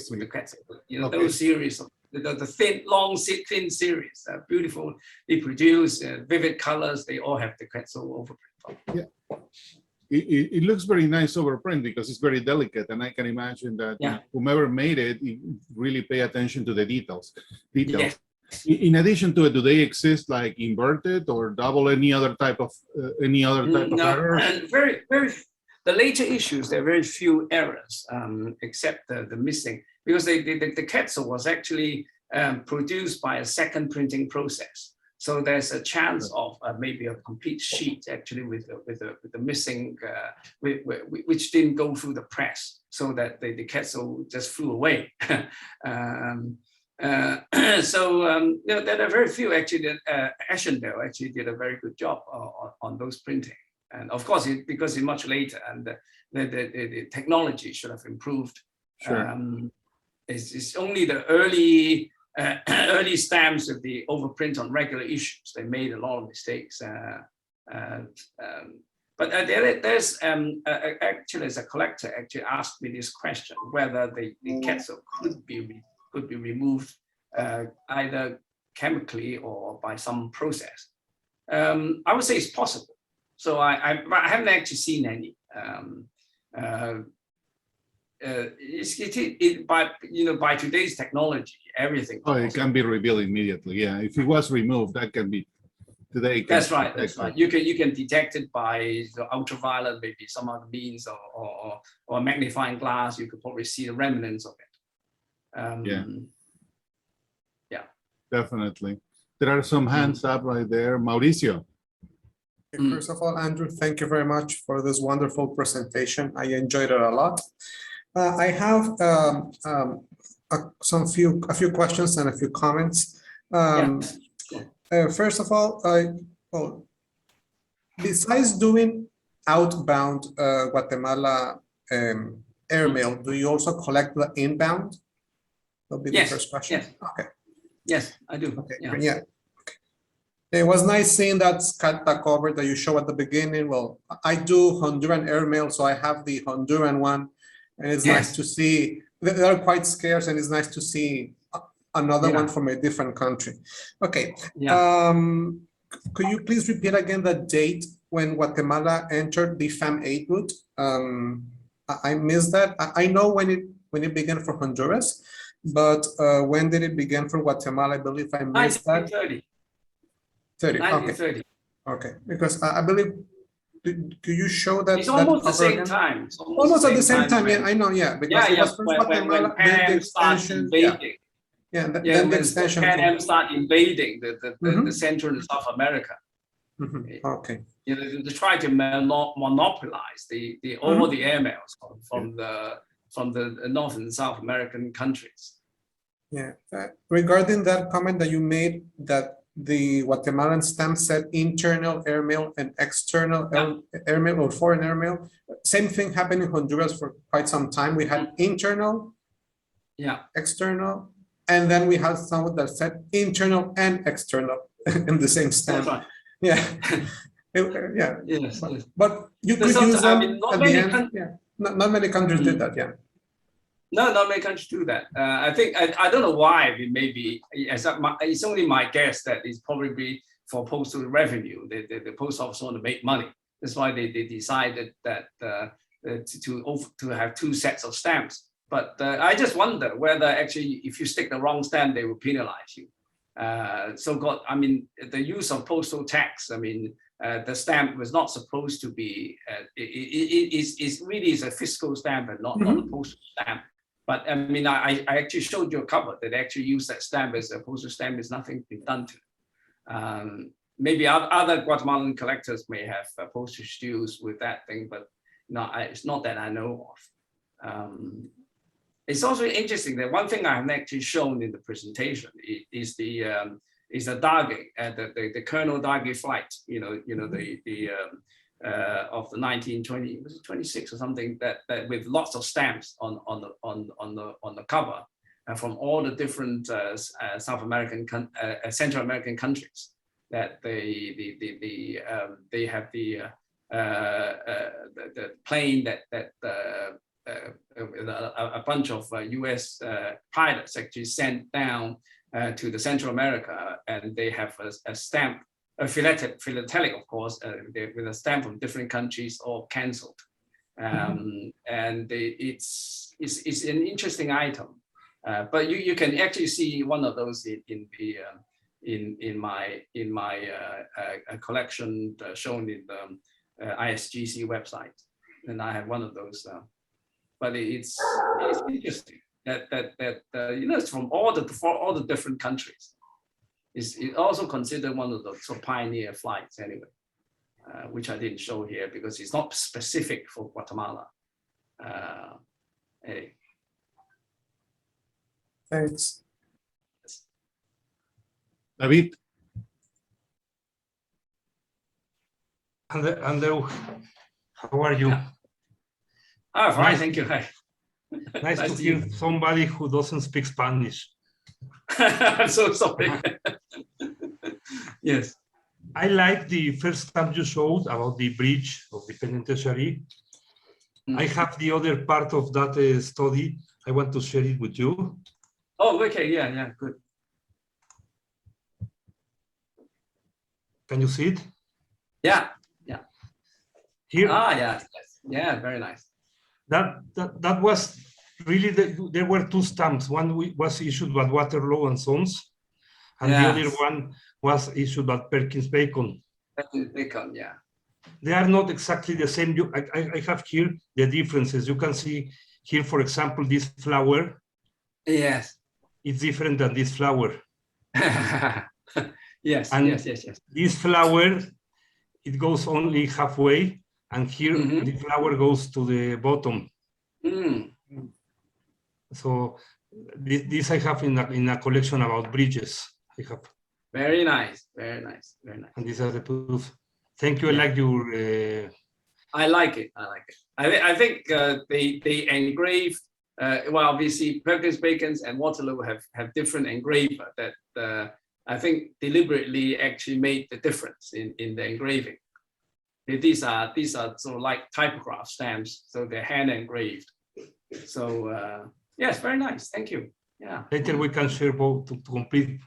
with the Quetzal. Those series of the thin, long, thin series, beautiful. They produce vivid colors. They all have the Quetzal overprint. Yeah. It looks very nice overprint because it's very delicate, and I can imagine that whomever made it really pay attention to the details. Yes. In addition to it, do they exist like inverted or double, any other type of error? Very. The later issues, there are very few errors, except the missing, because the Quetzal was actually produced by a second printing process. So there's a chance of maybe a complete sheet actually with the missing, which didn't go through the press, so that the Quetzal just flew away. There are very few actually. Ashendale actually did a very good job on those printing, and of course, because it's much later, and the technology should have improved. Sure. It's only the early stamps with the overprint on regular issues. They made a lot of mistakes. But there's actually, as a collector, actually asked me this question, whether the Quetzal could be removed either chemically or by some process. I would say it's possible. So I haven't actually seen any. by today's technology, everything. Oh, it can be revealed immediately. Yeah, if it was removed, that can be today. That's right. That's right. You can detect it by the ultraviolet, maybe some other means, or magnifying glass. You could probably see the remnants of it. Yeah. Yeah. Definitely. There are some hands up right there. Mauricio. First of all, Andrew, thank you very much for this wonderful presentation. I enjoyed it a lot. I have a few questions and a few comments. First of all, well, besides doing outbound Guatemala airmail, do you also collect the inbound? That'll be the first question. Yes. Okay. Yes, I do. Okay. Yeah. It was nice seeing that cover that you show at the beginning. Well, I do Honduran airmail, so I have the Honduran one, and it's nice to see. They are quite scarce, and it's nice to see another one from a different country. Okay. Could you please repeat again the date when Guatemala entered the FAM-8 route? I missed that. I know when it began for Honduras, but when did it begin for Guatemala? I believe I missed that. 1930. Okay, because I believe, do you show that? It's almost the same time. It's almost at the same time, yeah, I know, yeah. Because it was first Guatemala, then the extension. Then the extension. Pan Am start invading the Central and South America. Okay. To try to monopolize all the airmails from the North and South American countries. Yeah. Regarding that comment that you made, that the Guatemalan stamp said internal airmail and external airmail or foreign airmail. Same thing happened in Honduras for quite some time. We had internal, external, and then we had some that said internal and external in the same stamp. That's right. Yeah. Yes. But you could use them at the end. Yeah. Not many countries did that. Yeah. No, not many countries do that. I think I don't know why. It may be. It's only my guess that it's probably for postal revenue. The post office want to make money. That's why they decided that to have two sets of stamps. But I just wonder whether actually, if you stick the wrong stamp, they will penalize you. I mean, the use of postal tax. I mean, the stamp was not supposed to be. It really is a fiscal stamp and not a postal stamp. But I mean, I actually showed you a cover that actually used that stamp as a postal stamp. Is nothing been done to it. Maybe other Guatemalan collectors may have postage dues with that thing, but no, it's not that I know of. It's also interesting that one thing I have actually shown in the presentation is the Dage, the Colonel Dage flight. Of the 1920, was it 26 or something, that with lots of stamps on the cover from all the different South American, Central American countries. That they have the plane that a bunch of US pilots actually sent down to the Central America, and they have a stamp. Philatelic, of course, with a stamp from different countries, all cancelled, and it's an interesting item. But you can actually see one of those in my collection shown in the ISGC website, and I have one of those. But it's interesting that it's from all the different countries. It's also considered one of the sort of pioneer flights anyway, which I didn't show here because it's not specific for Guatemala. Hey. Thanks. David. Andrew, how are you? Oh, fine, thank you. Hi. Nice to hear somebody who doesn't speak Spanish. I'm so sorry. Yes. I like the first time you showed about the bridge of the penitentiary. I have the other part of that study. I want to share it with you. Oh, okay. Yeah, good. Can you see it? Yeah. Here. Yeah. Very nice. That was really there were two stamps. One was issued by Waterloo and Sons, and the other one was issued by Perkins Bacon. Bacon, yeah. They are not exactly the same. I have here the differences. You can see here, for example, this flower. Yes. It's different than this flower. Yes, and yes. This flower, it goes only halfway, and here the flower goes to the bottom. So this I have in a collection about bridges. I have. Very nice, very nice, very nice. And these are the tools. Thank you. I like your. I like it. I like it. I think they engrave. Well, obviously, Perkins Bacon's and Waterloo have different engraver that I think deliberately actually made the difference in the engraving. These are sort of like typograph stamps, so they're hand engraved. So yes, very nice. Thank you. Yeah. Later we can share both to complete.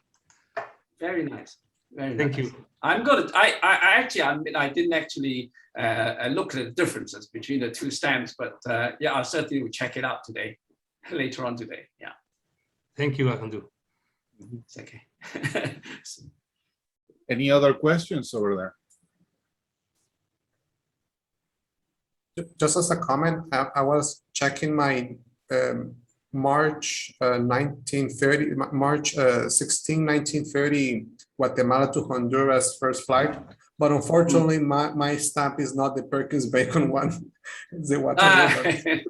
Very nice. Very Thank nice. you. I'm gonna. I didn't actually look at the differences between the two stamps, but yeah, I certainly will check it out today, later on today. Yeah. Thank you, Alejandro. It's okay. Any other questions over there? Just as a comment, I was checking my March 1930, March 16, 1930, Guatemala to Honduras first flight. But unfortunately, my stamp is not the Perkins Bacon one. It's the Waterloo.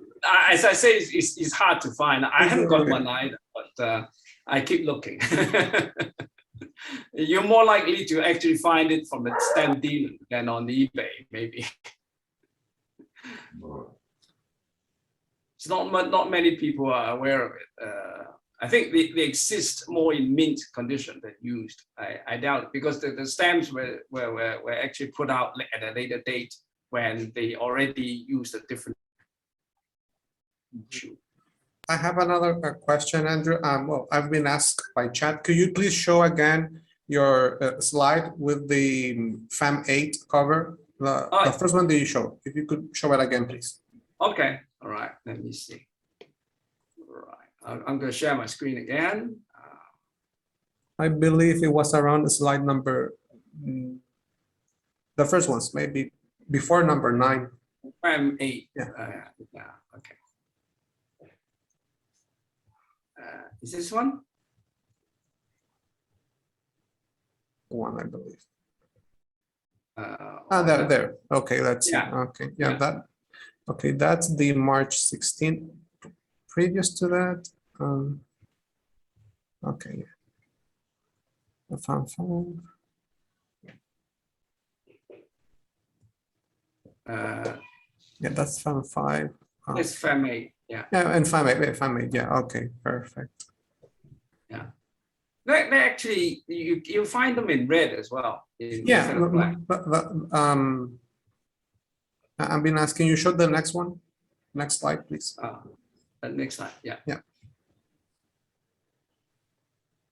As I say, it's hard to find. I haven't got one either, but I keep looking. You're more likely to actually find it from a stamp dealer than on eBay, maybe. It's not many people are aware of it. I think they exist more in mint condition than used. I doubt it, because the stamps were actually put out at a later date when they already used a different issue. I have another question, Andrew. Well, I've been asked by chat. Could you please show again your slide with the FAM8 cover? The first one that you showed. If you could show it again, please. Okay. All right. Let me see. All right. I'm going to share my screen again. I believe it was around slide number, the first ones, maybe before number 9. FAM8. Yeah. Yeah. Okay. Is this one? One, I believe. There. There. Okay, let's see. Okay, yeah, that. Okay, that's the March 16th. Previous to that, okay, yeah. The FAM5. Yeah, that's FAM5. It's FAM8. Yeah. Yeah, and FAM8. Yeah. Okay, perfect. Yeah. They actually you find them in red as well. Yeah. I've been asking you. Show the next one. Next slide, please. Next slide. Yeah. Yeah.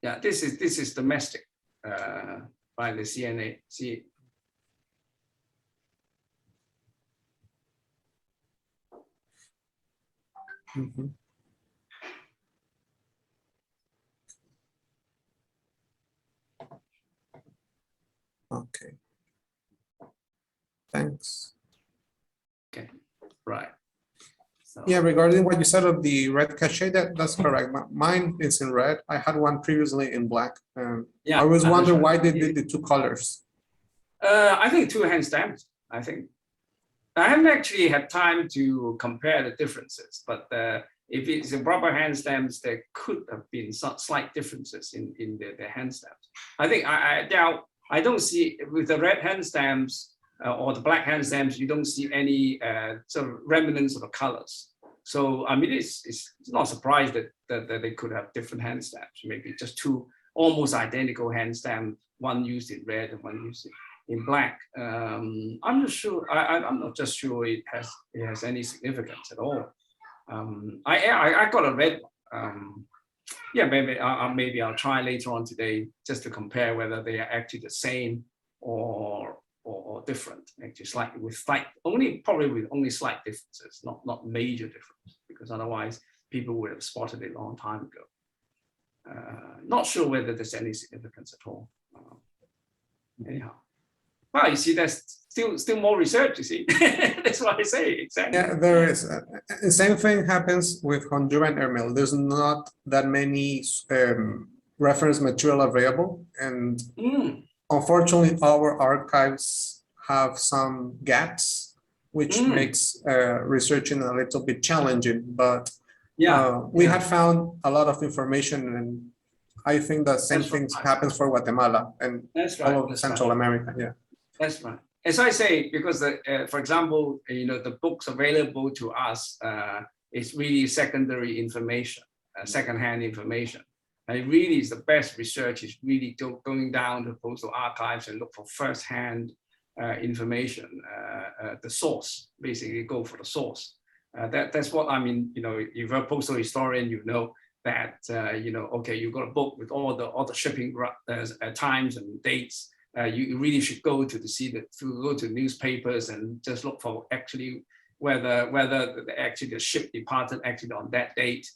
Yeah. This is domestic by the CNA. Mm-hmm. Okay. Thanks. Okay. Right. So, yeah, regarding what you said of the red cachet, that's correct. Mine is in red. I had one previously in black. yeah. I always wonder why they did the 2 colors. I think 2 hand stamps. I think I haven't actually had time to compare the differences, but if it's in rubber hand stamps, there could have been some slight differences in the hand stamps. I think I doubt. I don't see with the red hand stamps or the black hand stamps, you don't see any sort of remnants of the colors. So I mean, it's not surprised that they could have different hand stamps. Maybe just 2 almost identical hand stamps, one used in red and one used in black. I'm not sure. I'm not just sure it has any significance at all. I got a red one. Yeah, maybe I'll try later on today just to compare whether they are actually the same or different. Actually, probably with only slight differences, not major difference, because otherwise people would have spotted it a long time ago. Not sure whether there's any significance at all. Anyhow, well, you see, there's still more research. You see, that's what I say exactly. Yeah, there is. The same thing happens with Honduran airmail. There's not that many reference material available, and unfortunately, our archives have some gaps, which makes researching a little bit challenging. But we had found a lot of information, and I think the same things happens for Guatemala and all of Central America. Yeah, that's right. As I say, because for example, the books available to us is really secondary information, secondhand information. And it really is the best research is really going down to postal archives and look for firsthand information, the source, basically go for the source. That's what I mean. If you're a postal historian, you know that okay, you've got a book with all the shipping times and dates. You really should go to newspapers and just look for actually whether actually the ship departed actually on that date.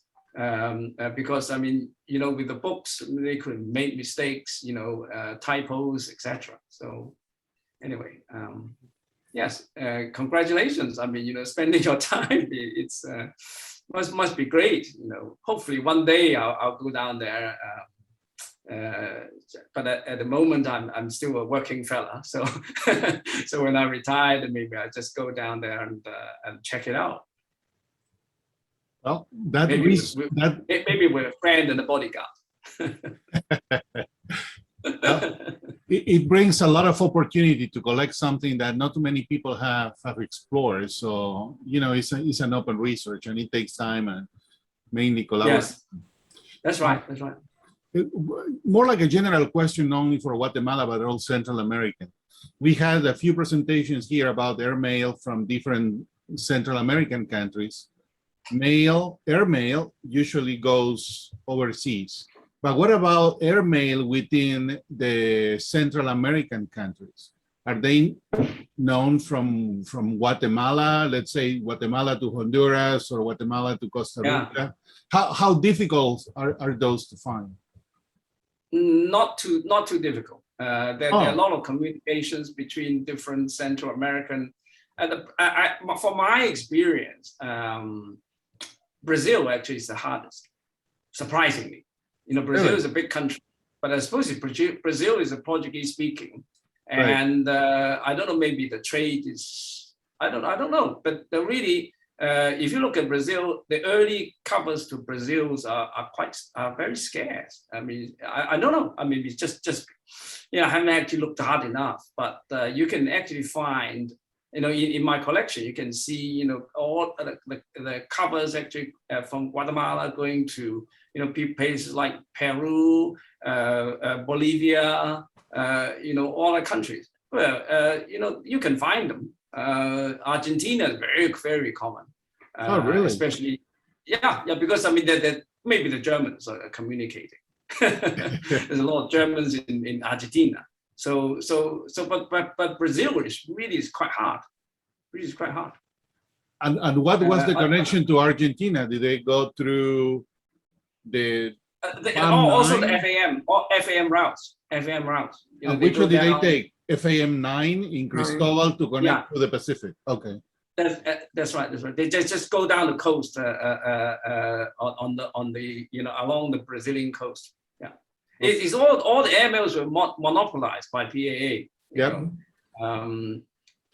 Because I mean, with the books, they could make mistakes, typos, etc. So anyway, yes, congratulations. I mean, spending your time, it's must be great. Hopefully one day I'll go down there. But at the moment I'm still a working fella. So so when I retire, then maybe I just go down there and check it out. Well, maybe with a friend and a bodyguard. It brings a lot of opportunity to collect something that not too many people have explored. So, it's an open research and it takes time and mainly collaboration. Yes, that's right. That's right. More like a general question only for Guatemala, but all Central American. We had a few presentations here about airmail from different Central American countries. Airmail usually goes overseas. But what about airmail within the Central American countries? Are they known from Guatemala, let's say Guatemala to Honduras or Guatemala to Costa Rica? Yeah. How difficult are those to find? Not too difficult. There are a lot of communications between different Central American. For my experience, Brazil actually is the hardest, surprisingly. Brazil is a big country, but I suppose Brazil is a Portuguese speaking, and I don't know. Maybe the trade is I don't know. But really, if you look at Brazil, the early covers to Brazil are very scarce. I mean, I don't know. I mean, it's just I haven't actually looked hard enough. But you can actually find. In my collection, you can see, all the covers actually from Guatemala going to, places like Peru, Bolivia, all the countries. Well, you can find them. Argentina is very, very common. Oh, really? Especially, because I mean, maybe the Germans are communicating. There's a lot of Germans in Argentina. But Brazil is quite hard. Really is quite hard. And what was the connection to Argentina? Did they go through also the FAM routes? Which one did they take? FAM 9 in Cristobal to connect to the Pacific. Okay. That's right. That's right. They just go down the coast on the along the Brazilian coast. Yeah. It's all the airmails were monopolized by PAA. Yeah.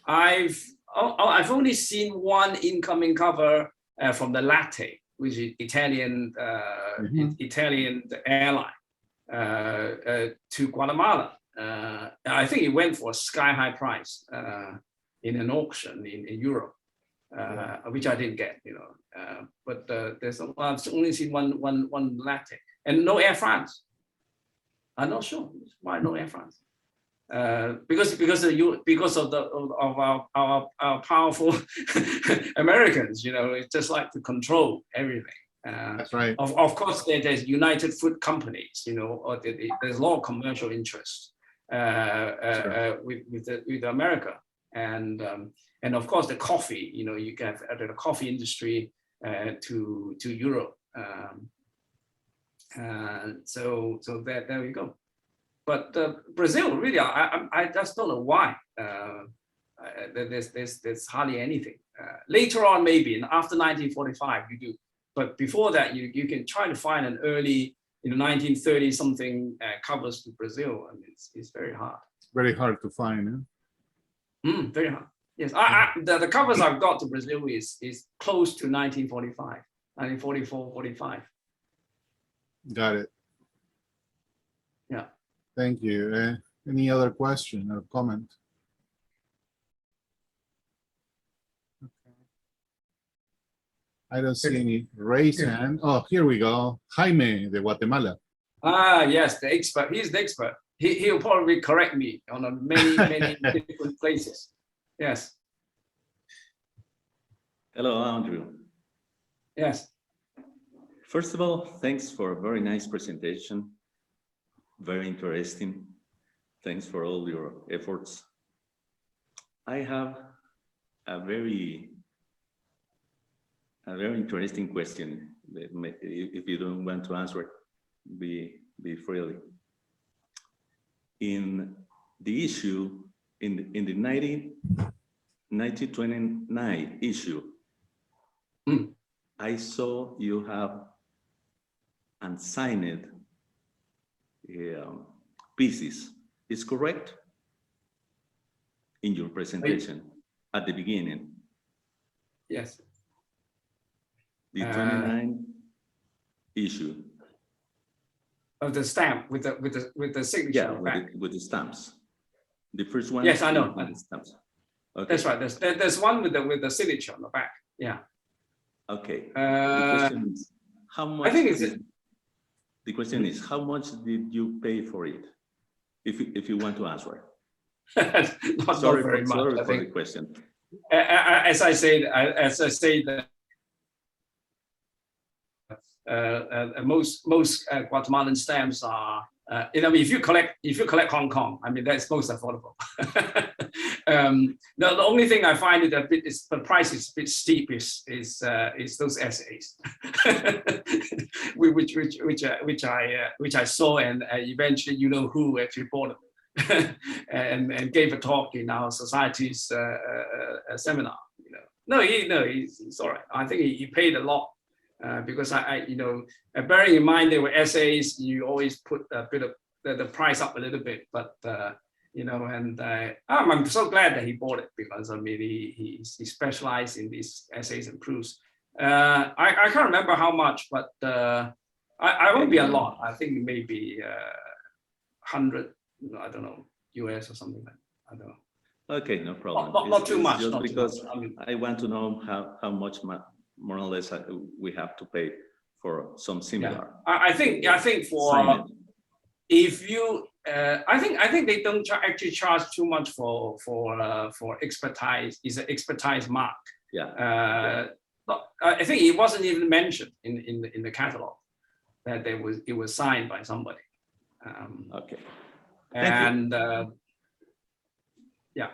I've only seen one incoming cover from the Latte, which is Italian Italian airline to Guatemala. I think it went for a sky-high price in an auction in Europe, which I didn't get. But I've only seen one Latte and no Air France. I'm not sure why no Air France. Because of our powerful Americans, it's just like to control everything. That's right. Of course, there's United Fruit Companies, or there's a lot of commercial interest with America, and of course the coffee. You get the coffee industry to Europe. So there we go. But Brazil, really, I just don't know why. There's hardly anything. Later on, maybe after 1945, you do. But before that, you can try to find an early, 1930 something covers to Brazil, and it's very hard. Very hard to find. Huh? Very hard. Yes, the covers I've got to Brazil is close to 1945, 1944, 45. Got it. Yeah. Thank you. Any other question or comment? I don't see any raised hand. Oh, here we go. Jaime de Guatemala. Yes, the expert. He's the expert. He'll probably correct me on many different places. Yes. Hello, Andrew. Yes. First of all, thanks for a very nice presentation. Very interesting. Thanks for all your efforts. I have a very interesting question. If you don't want to answer it, be freely. In the issue, in the 1929 issue, I saw you have unsigned pieces. Is correct? In your presentation at the beginning. Yes. The 29 issue. Of the stamp with the signature. Yeah, with the stamps. The first one. Yes, I know. With the stamps. Okay. That's right. There's one with the signature on the back. Yeah. Okay. The question is, how much? I think the question is, how much did you pay for it? If you want to answer. Not very much. Sorry I for think. the question. As I say, most Guatemalan stamps are, if you collect Hong Kong, I mean that's most affordable. The only thing I find it the price is a bit steep is those essays, which I saw, and eventually who actually bought them. and gave a talk in our society's seminar. No, he's all right. I think he paid a lot because bearing in mind they were essays, you always put a bit of the price up a little bit. But I'm so glad that he bought it because I mean he specialized in these essays and proofs. I can't remember how much, but I won't be a lot. I think maybe 100. I don't know, US or something like that. I don't know. Okay, no problem. Not too much. Just not because too much. I mean, I want to know how much more or less we have to pay for some similar. Yeah. I think for if you I think they don't actually charge too much for expertise. Is an expertise mark. Yeah. I think it wasn't even mentioned in the catalog that it was signed by somebody. Okay. And yeah.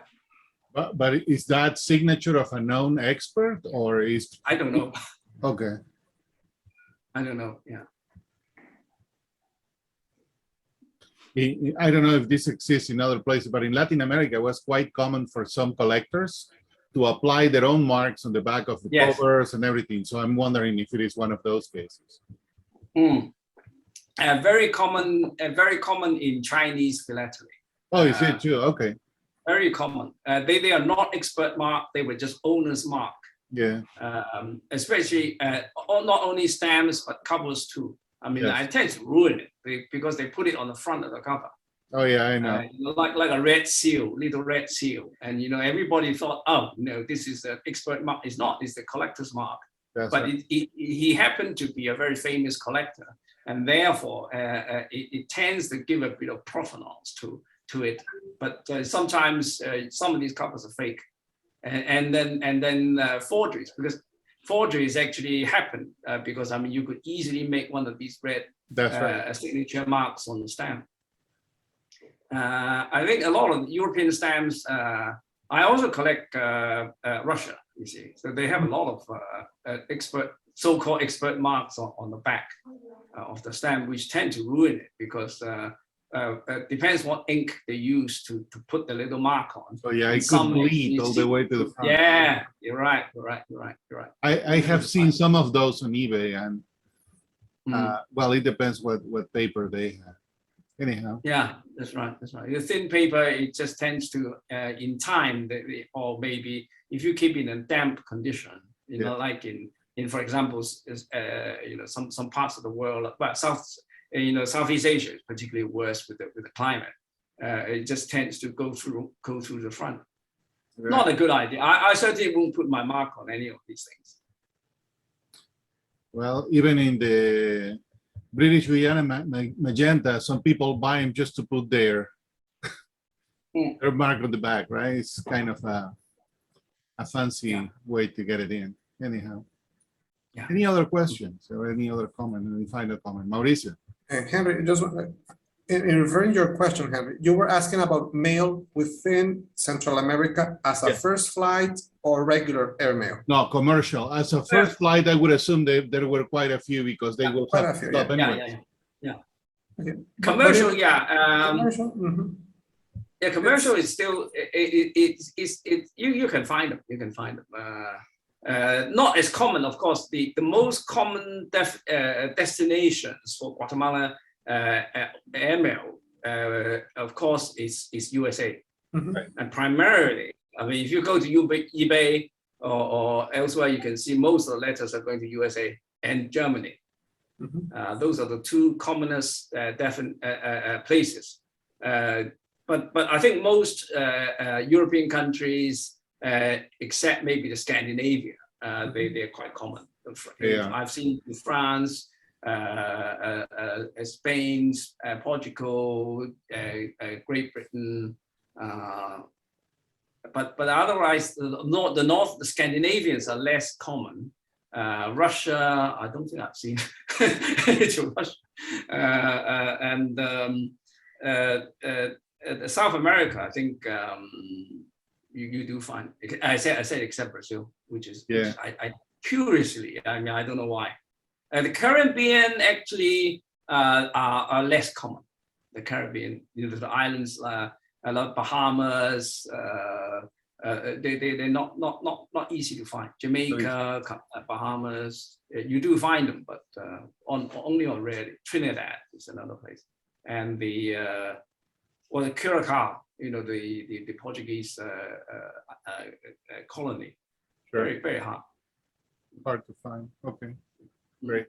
But is that signature of a known expert or is? I don't know. Okay. I don't know. Yeah. I don't know if this exists in other places, but in Latin America, it was quite common for some collectors to apply their own marks on the back of the covers and everything. So I'm wondering if it is one of those cases. Very common in Chinese philately. Oh, is it too? Okay. Very common. They are not expert mark. They were just owner's mark. Yeah. Especially not only stamps but covers too. I mean, I tend to ruin it because they put it on the front of the cover. Oh yeah, I know. Like a red seal, little red seal, and everybody thought, oh no, this is the expert mark. It's not. It's the collector's mark. That's but right. he happened to be a very famous collector, and therefore it tends to give a bit of provenance to it. But sometimes some of these covers are fake, and then forgeries, because forgeries actually happen because I mean you could easily make one of these red signature marks on the stamp. I think a lot of European stamps. I also collect Russia, you see, so they have a lot of expert so-called expert marks on the back of the stamp, which tend to ruin it because it depends what ink they use to put the little mark on. So yeah, And it could bleed all the way to the front. Yeah, you're right. I have seen some of those on eBay, and well, it depends what paper they have. Anyhow. Yeah, that's right. The thin paper, it just tends to, in time, or maybe if you keep in a damp condition, you know, like in for example, you know, some parts of the world, but Southeast Asia is particularly worse with the climate. It just tends to go through the front. Right. Not a good idea. I certainly won't put my mark on any of these things. Well, even in the British Guiana magenta, some people buy them just to put their mark on the back, right? It's kind of a fancy way to get it in. Anyhow, any other questions or any other comment? Any final comment, Mauricio? Henry, just in referring to your question, Henry, you were asking about mail within Central America as a first flight or regular airmail? No, commercial. As a first flight, I would assume there were quite a few because they will have to stop anyway. Okay. Commercial, commercial? Yeah, commercial is still you can find them. You can find them. Not as common, of course. The most common destinations for Guatemala airmail, of course, is USA, and primarily. I mean, if you go to eBay or elsewhere, you can see most of the letters are going to USA and Germany. Those are the two commonest places. But I think most European countries, except maybe the Scandinavia, they're quite common. I've seen in France, Spain, Portugal, Great Britain. But otherwise, the Scandinavians are less common. Russia, I don't think I've seen to Russia, and South America, I think you do find. I said except Brazil, which is I curiously, I mean, I don't know why. The Caribbean actually are less common. The Caribbean, you know, the islands. I love Bahamas. They're not easy to find. Jamaica, Bahamas, you do find them, but only on rarely. Trinidad is another place, and the Curacao, you know, the Portuguese colony. Very hard to find. Okay, great.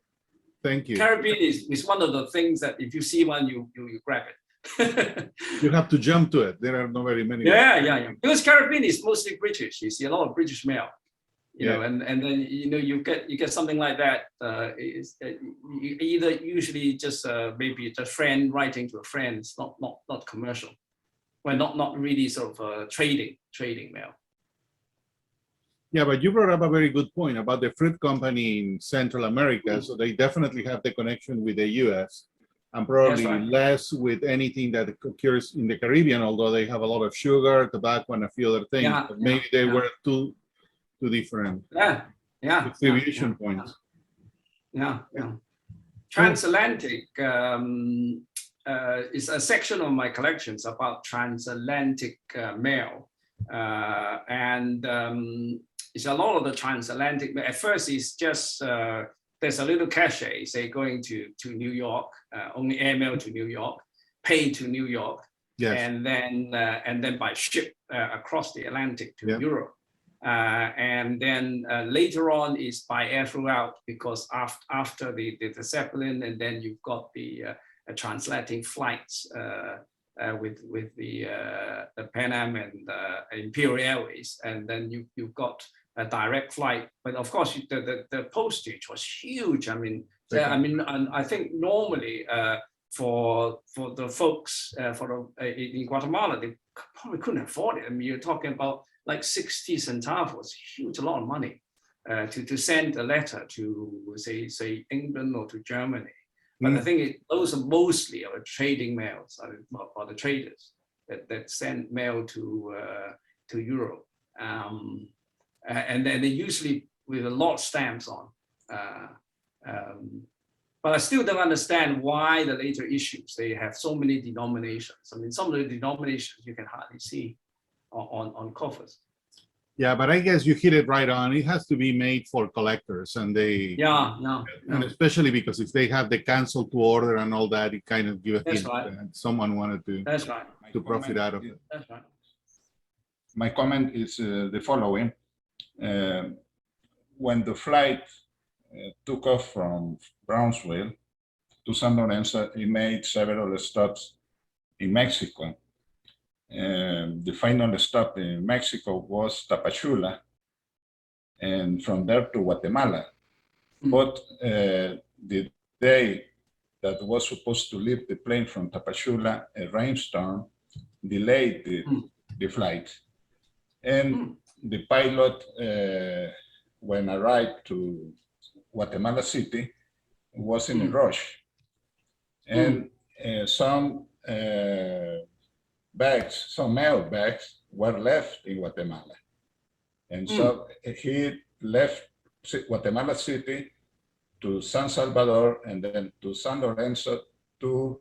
Thank you. Caribbean is one of the things that if you see one, you grab it. You have to jump to it. There are not very many. Yeah. Because Caribbean is mostly British. You see a lot of British mail, you know, and then you know you get something like that. Either usually just maybe a friend writing to a friend. It's not commercial. Well, not really sort of trading mail. Yeah, but you brought up a very good point about the fruit company in Central America. So they definitely have the connection with the U.S. and probably less with anything that occurs in the Caribbean, although they have a lot of sugar, tobacco, and a few other things. But maybe they were two different distribution points. Transatlantic is a section of my collections about transatlantic mail, and it's a lot of the transatlantic. At first, it's just there's a little cachet, say going to New York, only airmail to New York, paid to New York, and then by ship across the Atlantic to Europe, and then later on is by air throughout, because after the Zeppelin, and then you've got the transatlantic flights with the Pan Am and Imperial Airways, and then you've got a direct flight. But of course, the postage was huge. I mean, and I think normally for the folks in Guatemala, they probably couldn't afford it. I mean, you're talking about like 60 centavos, huge, a lot of money to send a letter to say England or to Germany. But I think those are mostly trading mails, or the traders that send mail to Europe, and then they usually with a lot of stamps on. But I still don't understand why the later issues, they have so many denominations. I mean, some of the denominations you can hardly see on covers. Yeah, but I guess you hit it right on. It has to be made for collectors, and and especially because if they have the cancel to order and all that, it kind of gives a hint that someone wanted to profit out of it. That's right. My comment is the following. When the flight took off from Brownsville to San Lorenzo, it made several stops in Mexico. The final stop in Mexico was Tapachula, and from there to Guatemala. But the day that was supposed to leave the plane from Tapachula, a rainstorm delayed the flight. And the pilot, when arrived to Guatemala City, was in a rush. And some mail bags were left in Guatemala. And so he left Guatemala City to San Salvador and then to San Lorenzo to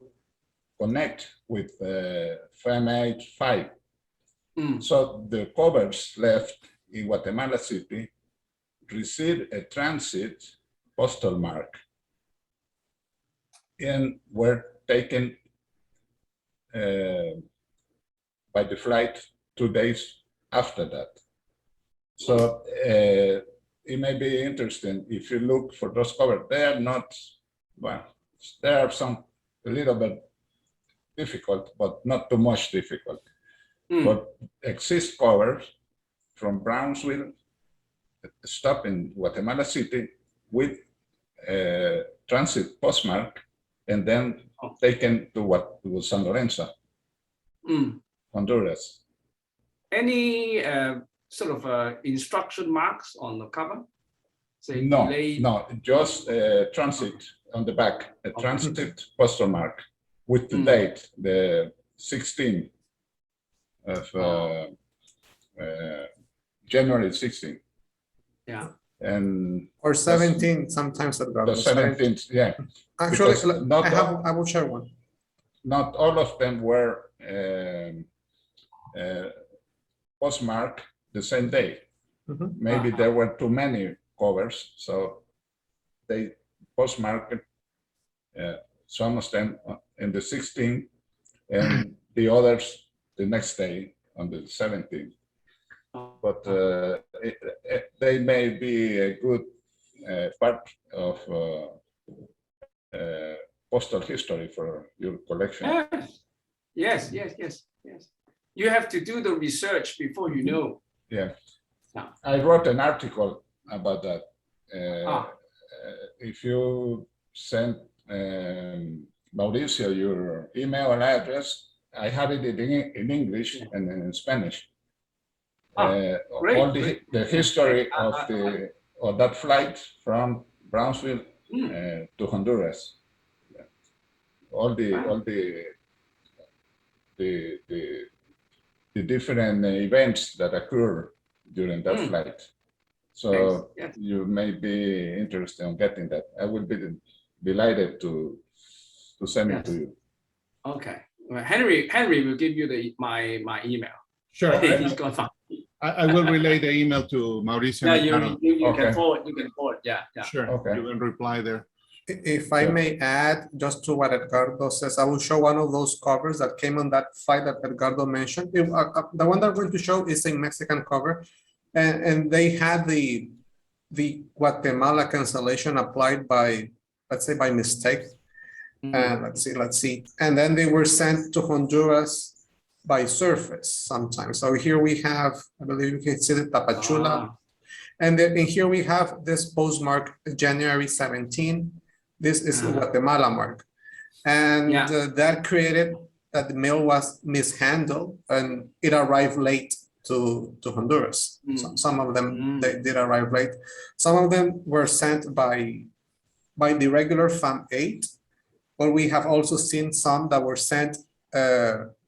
connect with FMH 5. So the covers left in Guatemala City received a transit postal mark and were taken by the flight 2 days after that. So it may be interesting if you look for those covers. They are not, well, there are some a little bit difficult, but not too much difficult. But exist covers from Brownsville, stop in Guatemala City with a transit postmark, and then taken to what was San Lorenzo, Honduras. Any sort of instruction marks on the cover? Say No, delayed. no, just transit on the back, a transit postal mark with the date, the 16th of January 16th. Yeah. And Or 17 sometimes, Edgardo. the 17th, yeah. Actually, Because not I will share one. Not all of them were postmarked the same day. Maybe there were too many covers, so they postmarked some of them in the 16th and the others the next day on the 17th. But they may be a good part of postal history for your collection. Yes. You have to do the research before you know. Yeah. I wrote an article about that. If you send Mauricio your email address, I have it in English and in Spanish. Great, all the history of that flight from Brownsville to Honduras. All the different events that occur during that flight. So you may be interested in getting that. I will be delighted to send it to you. Okay. Well, Henry will give you my email. Sure. Okay, he's gonna find. I will relay the email to Mauricio. Yeah, you Okay. can forward. You can forward. Yeah. Sure. Okay. You can reply there. If I may add, just to what Edgardo says, I will show one of those covers that came on that flight that Edgardo mentioned. The one that I'm going to show is a Mexican cover, and they had the Guatemala cancellation applied by, let's say, by mistake. Let's see. And then they were sent to Honduras by surface sometimes. So here we have, I believe you can see the Tapachula. And then here we have this postmark, January 17. This is the Guatemala mark. And that created that the mail was mishandled and it arrived late to Honduras. So some of them, they did arrive late. Some of them were sent by the regular FAM 8, but we have also seen some that were sent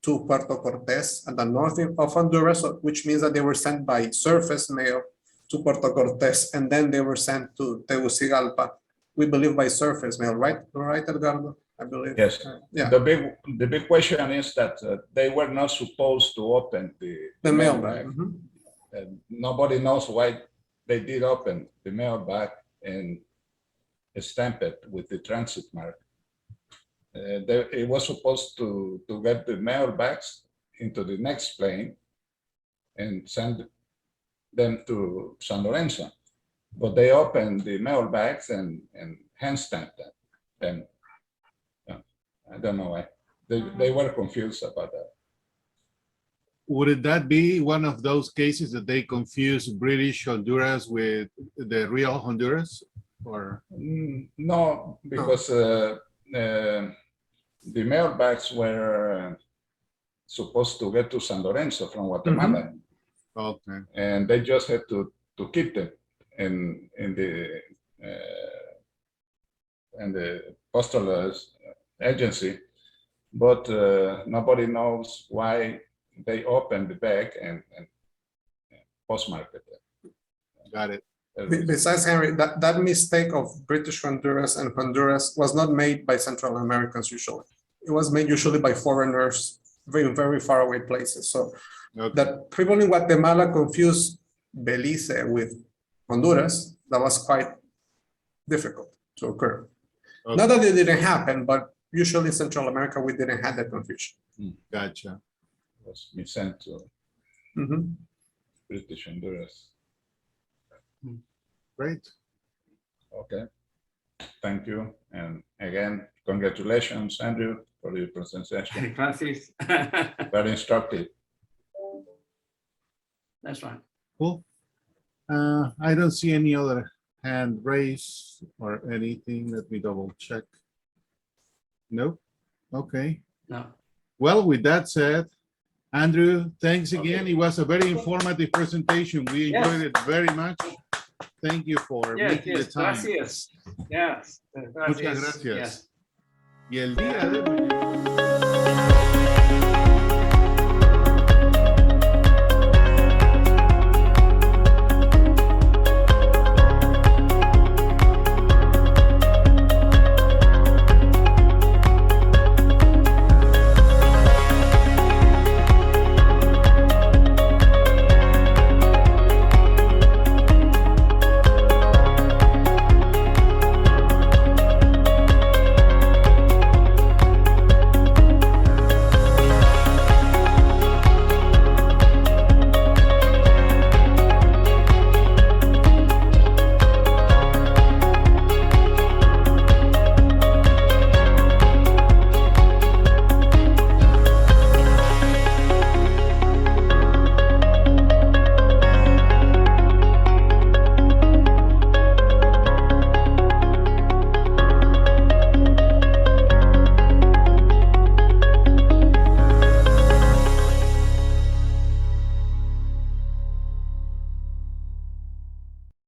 to Puerto Cortes at the north of Honduras, which means that they were sent by surface mail to Puerto Cortes, and then they were sent to Tegucigalpa, we believe by surface mail, right? Right, Edgardo? I believe. Yes. Yeah, The big question is that they were not supposed to open the mailbag. And nobody knows why they did open the mailbag and stamp it with the transit mark. It was supposed to get the mailbags into the next plane and send them to San Lorenzo. But they opened the mailbags and hand stamped them. And I don't know why. They were confused about that. Would that be one of those cases that they confuse British Honduras with the real Honduras? Or No, because the mailbags were supposed to get to San Lorenzo from Guatemala, okay, and they just had to keep them in the postal agency, but nobody knows why they opened the bag and postmarked it. got it. Besides, Henry, that mistake of British Honduras and Honduras was not made by Central Americans usually. It was made usually by foreigners, very, very far away places. So Okay. that people in Guatemala confused Belize with Honduras, that was quite difficult to occur. Okay. Not that it didn't happen, but usually in Central America, we didn't have that confusion. Gotcha. Was sent to Mhm. British Honduras. Great. Okay. Thank you. And again, congratulations, Andrew, for your presentation. Gracias. Very instructive. That's right. Cool. I don't see any other hand raised or anything. Let me double check. Nope. Okay. No. Well, with that said, Andrew, thanks again. Okay. It was a very informative presentation. We Yes. enjoyed it very much. Thank you for Yes, making the yes, time. gracias. Yes. Muchas Gracias. gracias. Yes. Y el día de